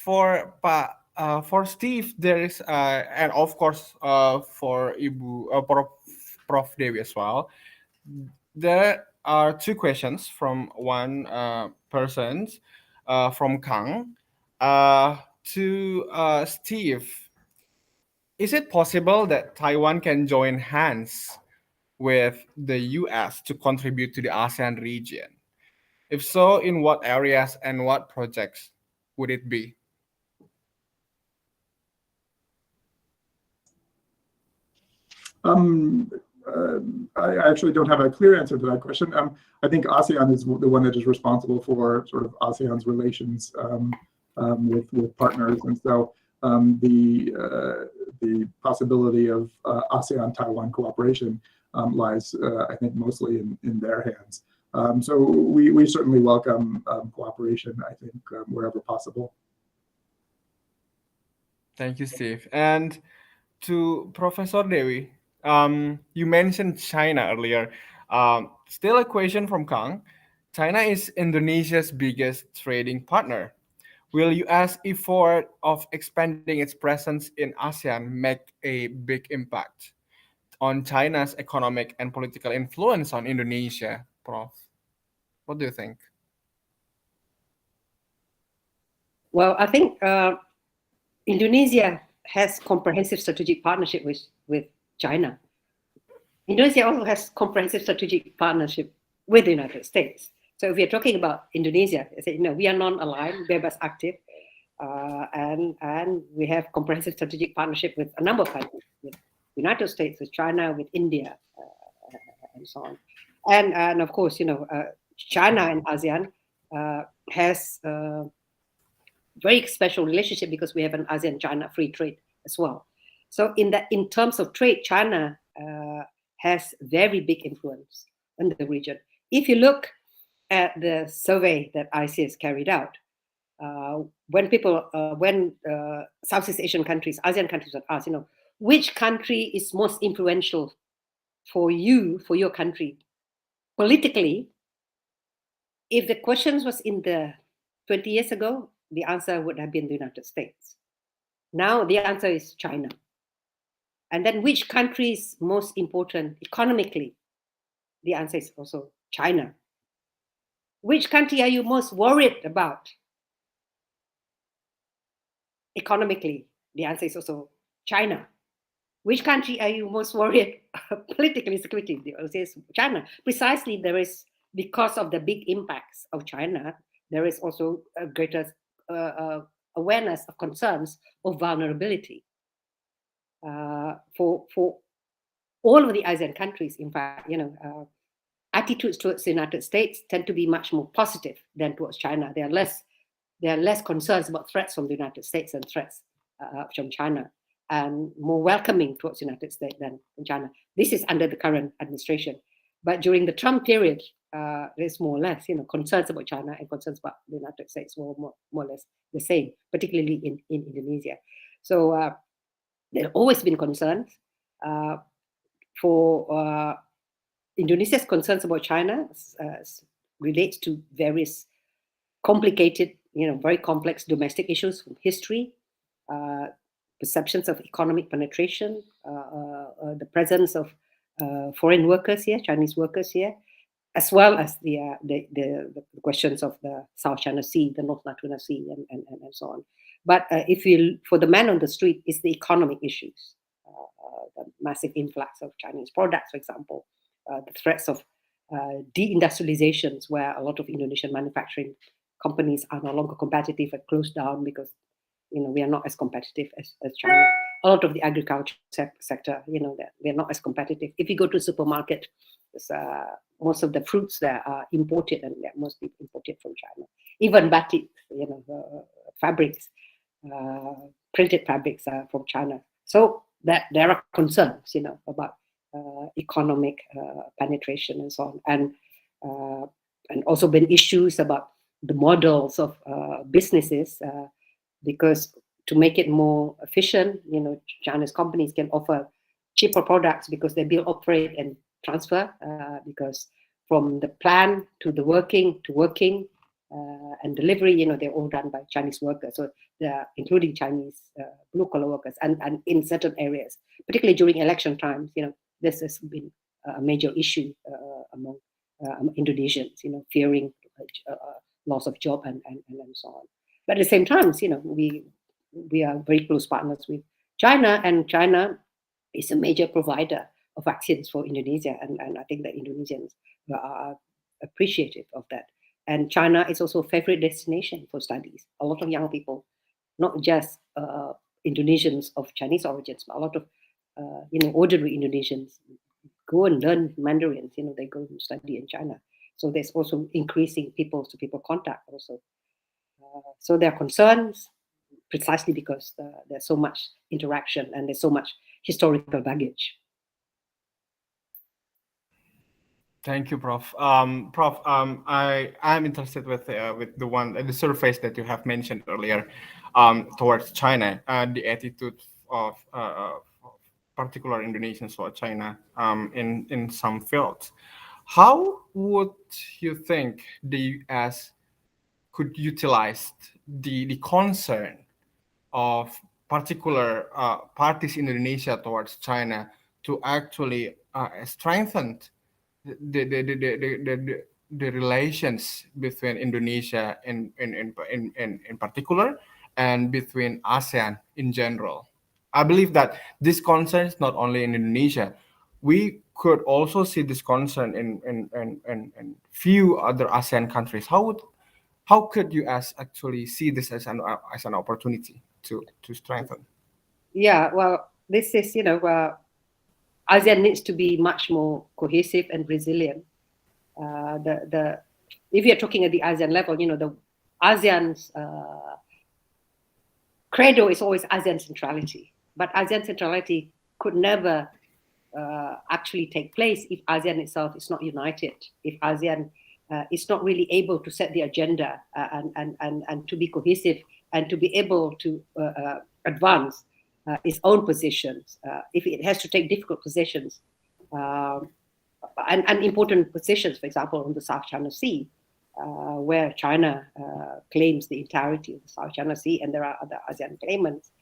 For Steve, there is, and of course, for Prof. Dewi as well. there are two questions from one person, from Kang, to Steve. Is it possible that Taiwan can join hands with the US to contribute to the ASEAN region? If so, in what areas and what projects would it be? I actually don't have a clear answer to that question. I think ASEAN is the one that is responsible for sort of ASEAN's relations with partners, and so the possibility of ASEAN-Taiwan cooperation lies, I think, mostly in their hands. So we certainly welcome cooperation, I think, wherever possible. Thank you, Steve. And to Professor Dewi, you mentioned China earlier. Still a question from Kang. China is Indonesia's biggest trading partner. Will U.S. effort of expanding its presence in ASEAN make a big impact on China's economic and political influence on Indonesia, Prof? What do you think? Well, I think Indonesia has comprehensive strategic partnership with China. Indonesia also has comprehensive strategic partnership with the United States. So if we are talking about Indonesia, I say, we are non-aligned, we're best active, and we have comprehensive strategic partnership with a number of countries, with the United States, with China, with India, and so on. And of course, China and ASEAN has very special relationship because we have an ASEAN-China free trade as well. So in terms of trade, China has very big influence in the region. If you look at the survey that ICS carried out, when Southeast Asian countries, ASEAN countries are asked, which country is most influential for you, for your country, politically, if the questions was in the 20 years ago, the answer would have been the United States. Now the answer is China. And then which country is most important economically? The answer is also China. Which country are you most worried about economically? The answer is also China. Which country are you most worried politically, security? The answer is China. Precisely, because of the big impacts of China, there is also a greater awareness of concerns of vulnerability. For all of the ASEAN countries, in fact, attitudes towards the United States tend to be much more positive than towards China. There are less concerns about threats from the United States and threats from China, and more welcoming towards the United States than in China. This is under the current administration. But during the Trump period, there's more or less, concerns about China and concerns about the United States were more or less the same, particularly in Indonesia. So there have always been concerns. For Indonesia's concerns about China relates to various complicated, very complex domestic issues from history, perceptions of economic penetration, the presence of foreign workers here, Chinese workers here, as well as the questions of the South China Sea, the North Natuna Sea, and so on. But for the man on the street, it's the economic issues, the massive influx of Chinese products, for example, the threats of deindustrializations, where a lot of Indonesian manufacturing companies are no longer competitive and closed down because we are not as competitive as China. A lot of the agriculture sector, that we are not as competitive. If you go to a supermarket, most of the fruits there are imported, and they're mostly imported from China. Even batik, fabrics, printed fabrics are from China. So that there are concerns, about economic penetration and so on, and also been issues about the models of businesses, because to make it more efficient, China's companies can offer cheaper products because they build, operate, and transfer. Because from the plan to the working and delivery, they're all done by Chinese workers. So they're including Chinese blue-collar workers, and in certain areas, particularly during election times, this has been a major issue among Indonesians, fearing loss of job and so on. But at the same time, we are very close partners with China, and China is a major provider of vaccines for Indonesia, and I think that Indonesians are appreciative of that. And China is also a favorite destination for studies. A lot of young people, not just Indonesians of Chinese origins, but a lot of ordinary Indonesians go and learn Mandarin. They go and study in China. So there's also increasing people-to-people contact also. So there are concerns precisely because there's so much interaction and there's so much historical baggage. Thank you, Prof. Prof, I'm interested with the surface that you have mentioned earlier, towards China, the attitude of particular Indonesians toward China, in some fields. How would you think the U.S. could utilize the concern of particular parties in Indonesia towards China to actually strengthen the relations between Indonesia in particular and between ASEAN in general? I believe that this concerns not only in Indonesia. We could also see this concern in few other ASEAN countries. How could US actually see this as an opportunity to strengthen? Yeah, well, this is ASEAN needs to be much more cohesive and resilient. If you're talking at the ASEAN level, the ASEAN's credo is always ASEAN centrality, but ASEAN centrality could never actually take place if ASEAN itself is not united, if ASEAN is not really able to set the agenda and to be cohesive and to be able to advance its own positions, if it has to take difficult positions and important positions, for example, on the South China Sea, where China claims the entirety of the South China Sea, and there are other ASEAN claimants.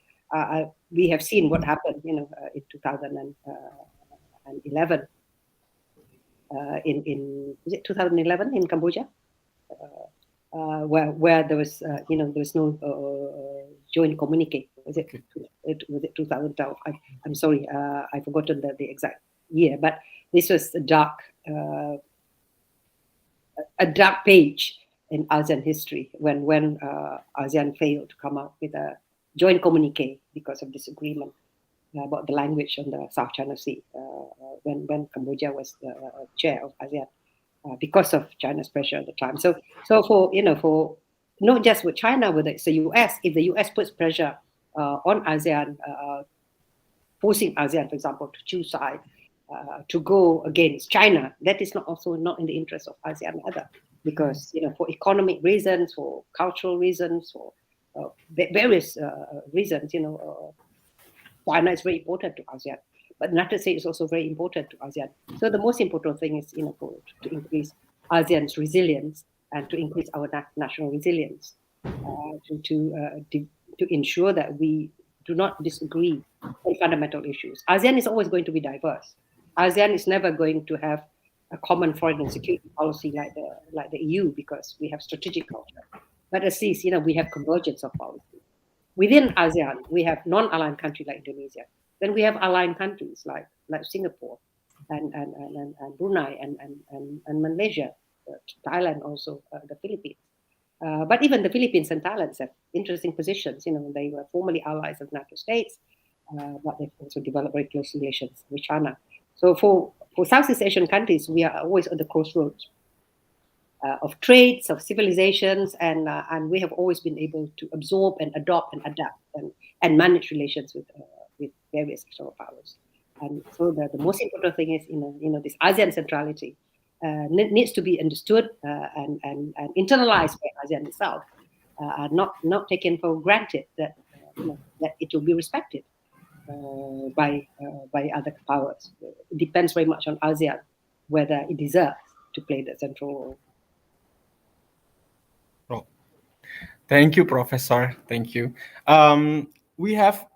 We have seen what happened, in 2011. Was it 2011 in Cambodia, where there was there was no joint communique. Was it 2012? I'm sorry, I've forgotten the exact year, but this was a dark page in ASEAN history when ASEAN failed to come up with a joint communique because of disagreement about the language on the South China Sea, when Cambodia was the chair of ASEAN, because of China's pressure at the time. So for not just with China, whether it's the US, if the US puts pressure on ASEAN, forcing ASEAN, for example, to choose side, to go against China, that is also not in the interest of ASEAN either, because for economic reasons, for cultural reasons, for various reasons, China is very important to ASEAN, but the United States is also very important to ASEAN. So the most important thing is, to increase ASEAN's resilience and to increase our national resilience, to ensure that we do not disagree on fundamental issues. ASEAN is always going to be diverse. ASEAN is never going to have a common foreign and security policy like the EU, because we have strategic culture. But at least, we have convergence of policy. Within ASEAN, we have non-aligned countries like Indonesia. Then we have aligned countries like Singapore and Brunei and Malaysia, Thailand also, the Philippines. But even the Philippines and Thailand have interesting positions. They were formerly allies of the United States, but they've also developed very close relations with China. So for Southeast Asian countries, we are always at the crossroads of trades, of civilizations, and we have always been able to absorb and adopt and adapt and manage relations with various external powers. And so the most important thing is, this ASEAN centrality needs to be understood and internalized by ASEAN itself, not taken for granted that it will be respected by other powers. It depends very much on ASEAN whether it deserves to play the central role. Thank you, Professor. Thank you. We have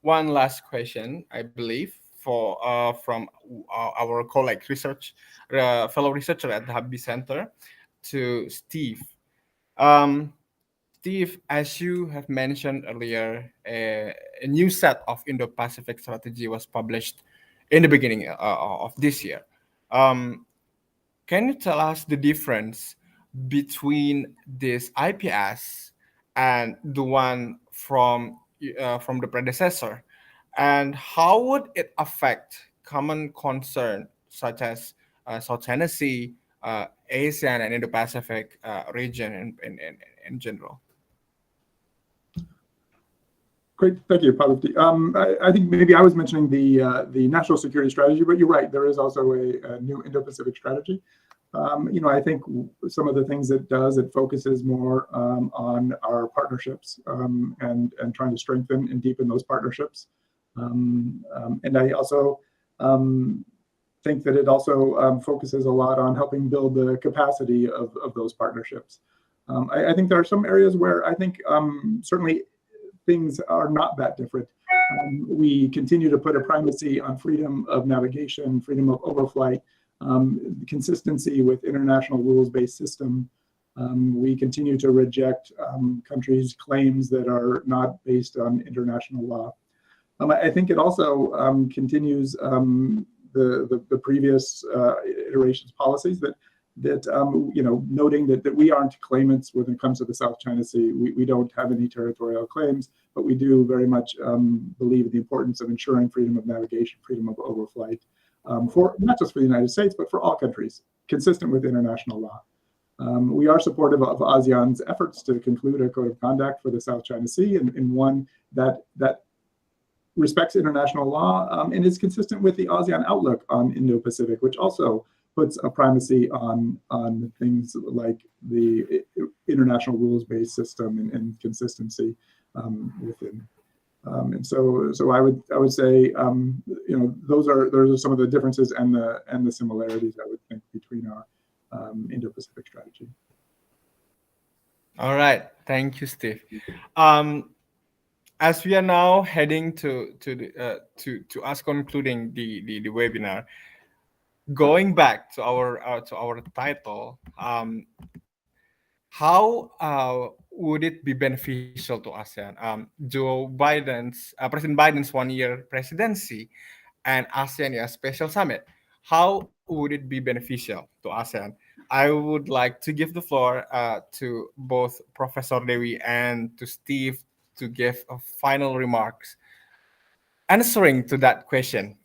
one last question, I believe, from our colleague fellow researcher at the Habibie Center to Steve. Steve, as you have mentioned earlier, a new set of Indo-Pacific strategy was published in the beginning of this year. Can you tell us the difference between this IPS and the one from the predecessor, and how would it affect common concern such as South China Sea, ASEAN, and Indo-Pacific region in general? Great, thank you, Habibie. I think maybe I was mentioning the national security strategy, but you're right. There is also a new Indo-Pacific strategy. I think some of the things it does, it focuses more on our partnerships and trying to strengthen and deepen those partnerships. And I also think that it also focuses a lot on helping build the capacity of those partnerships. I think there are some areas where I think certainly things are not that different. We continue to put a primacy on freedom of navigation, freedom of overflight, consistency with international rules-based system. We continue to reject countries' claims that are not based on international law. I think it also continues the previous iterations policies that noting that we aren't claimants when it comes to the South China Sea. We don't have any territorial claims, but we do very much believe in the importance of ensuring freedom of navigation, freedom of overflight, for not just for the United States, but for all countries, consistent with international law. We are supportive of ASEAN's efforts to conclude a code of conduct for the South China Sea, and one that respects international law and is consistent with the ASEAN outlook on Indo-Pacific, which also puts a primacy on things like the international rules-based system and consistency within. And so I would say those are some of the differences and the similarities I would think between our Indo-Pacific strategy. All right, thank you, Steve. As we are now heading to us concluding the webinar, going back to our title, how would it be beneficial to ASEAN? President Biden's one-year presidency and ASEAN-US Special Summit, how would it be beneficial to ASEAN? I would like to give the floor to both Professor Dewi and to Steve to give final remarks answering to that question.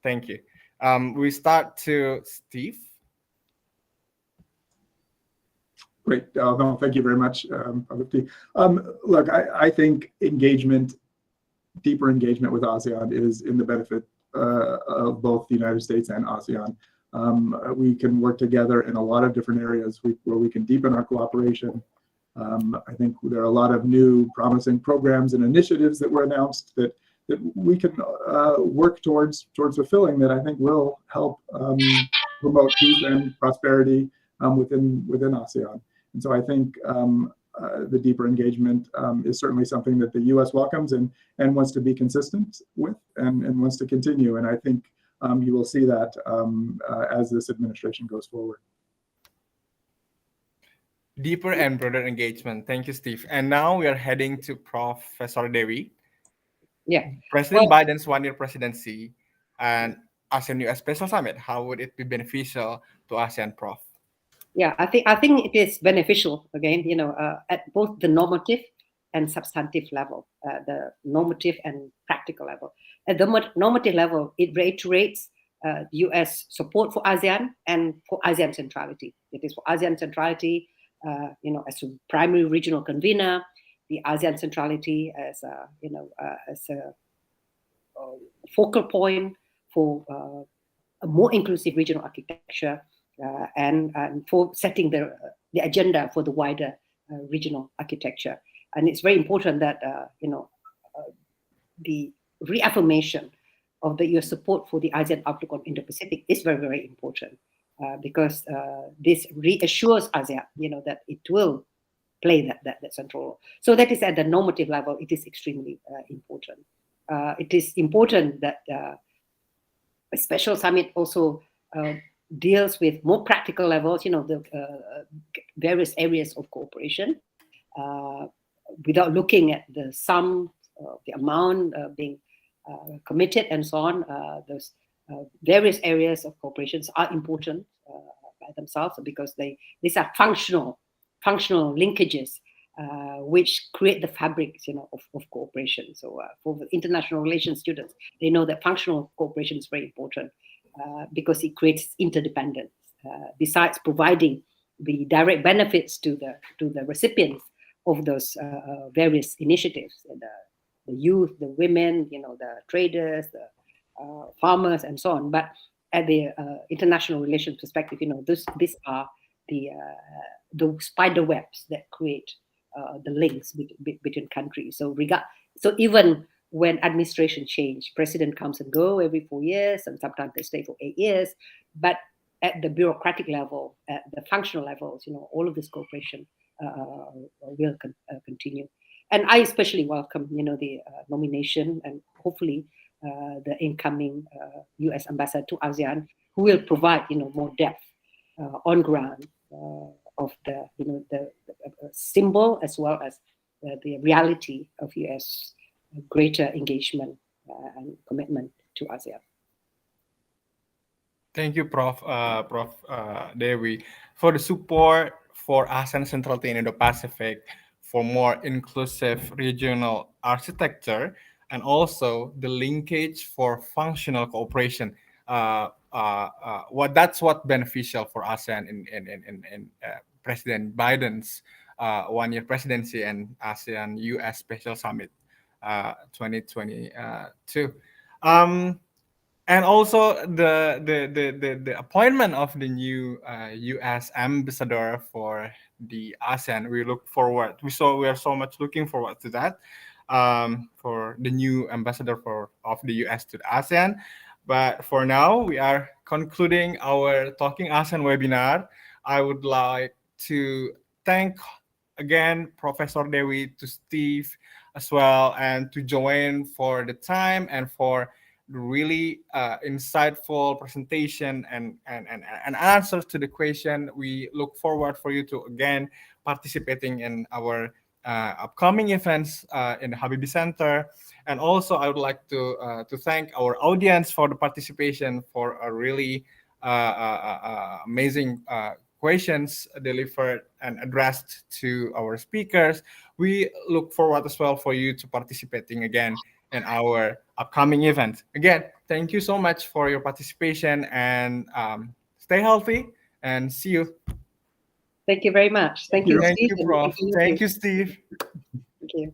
Thank you. We start to Steve. Great. No, thank you very much, Habibie. Look, I think deeper engagement with ASEAN is in the benefit of both the United States and ASEAN. We can work together in a lot of different areas where we can deepen our cooperation. I think there are a lot of new promising programs and initiatives that were announced that we can work towards fulfilling that I think will help promote peace and prosperity within ASEAN. And so I think the deeper engagement is certainly something that the U.S. welcomes and wants to be consistent with and wants to continue. And I think you will see that as this administration goes forward. Deeper and broader engagement. Thank you, Steve. And now we are heading to Professor Dewi. Yeah. President Biden's one-year presidency and ASEAN-US Special Summit, how would it be beneficial to ASEAN, Prof? Yeah, I think it is beneficial, again, at both the normative and substantive level, the normative and practical level. At the normative level, it reiterates U.S. support for ASEAN and for ASEAN centrality. It is for ASEAN centrality, as a primary regional convener, the ASEAN centrality as a focal point for a more inclusive regional architecture and for setting the agenda for the wider regional architecture. And it's very important that the reaffirmation of the U.S. support for the ASEAN outlook on Indo-Pacific is very, very important because this reassures ASEAN, that it will play that central role. So that is at the normative level, it is extremely important. It is important that a special summit also deals with more practical levels, the various areas of cooperation, without looking at the sum, the amount being committed and so on. Those various areas of cooperation are important by themselves because these are functional linkages which create the fabrics, of cooperation. So for the international relations students, they know that functional cooperation is very important because it creates interdependence. Besides providing the direct benefits to the recipients of those various initiatives, the youth, the women, the traders, the farmers, and so on. But at the international relations perspective, these are the spider webs that create the links between countries. So even when administration change, president comes and go every 4 years, and sometimes they stay for 8 years. But at the bureaucratic level, at the functional levels, all of this cooperation will continue. And I especially welcome, the nomination and hopefully the incoming U.S. ambassador to ASEAN, who will provide, more depth on ground of the symbol as well as the reality of U.S. greater engagement and commitment to ASEAN. Thank you, Prof. Dewi, for the support for ASEAN centrality in Indo-Pacific, for more inclusive regional architecture, and also the linkage for functional cooperation. That's what beneficial for ASEAN in President Biden's 1-year presidency and ASEAN-US Special Summit 2022. And also the appointment of the new U.S. ambassador for the ASEAN. We are so much looking forward to that, for the new ambassador of the U.S. to the ASEAN. But for now, we are concluding our Talking ASEAN webinar. I would like to thank again Professor Dewi, to Steve as well, and to Joanne for the time and for really insightful presentation and answers to the question. We look forward for you to again participating in our upcoming events in the Habibie Center. And also I would like to thank our audience for the participation, for a really amazing questions delivered and addressed to our speakers. We look forward as well for you to participating again in our upcoming event. Again, thank you so much for your participation, and stay healthy, and see you. Thank you very much. Thank you, Thank Steve. you, Prof. Thank you, Steve. Thank you.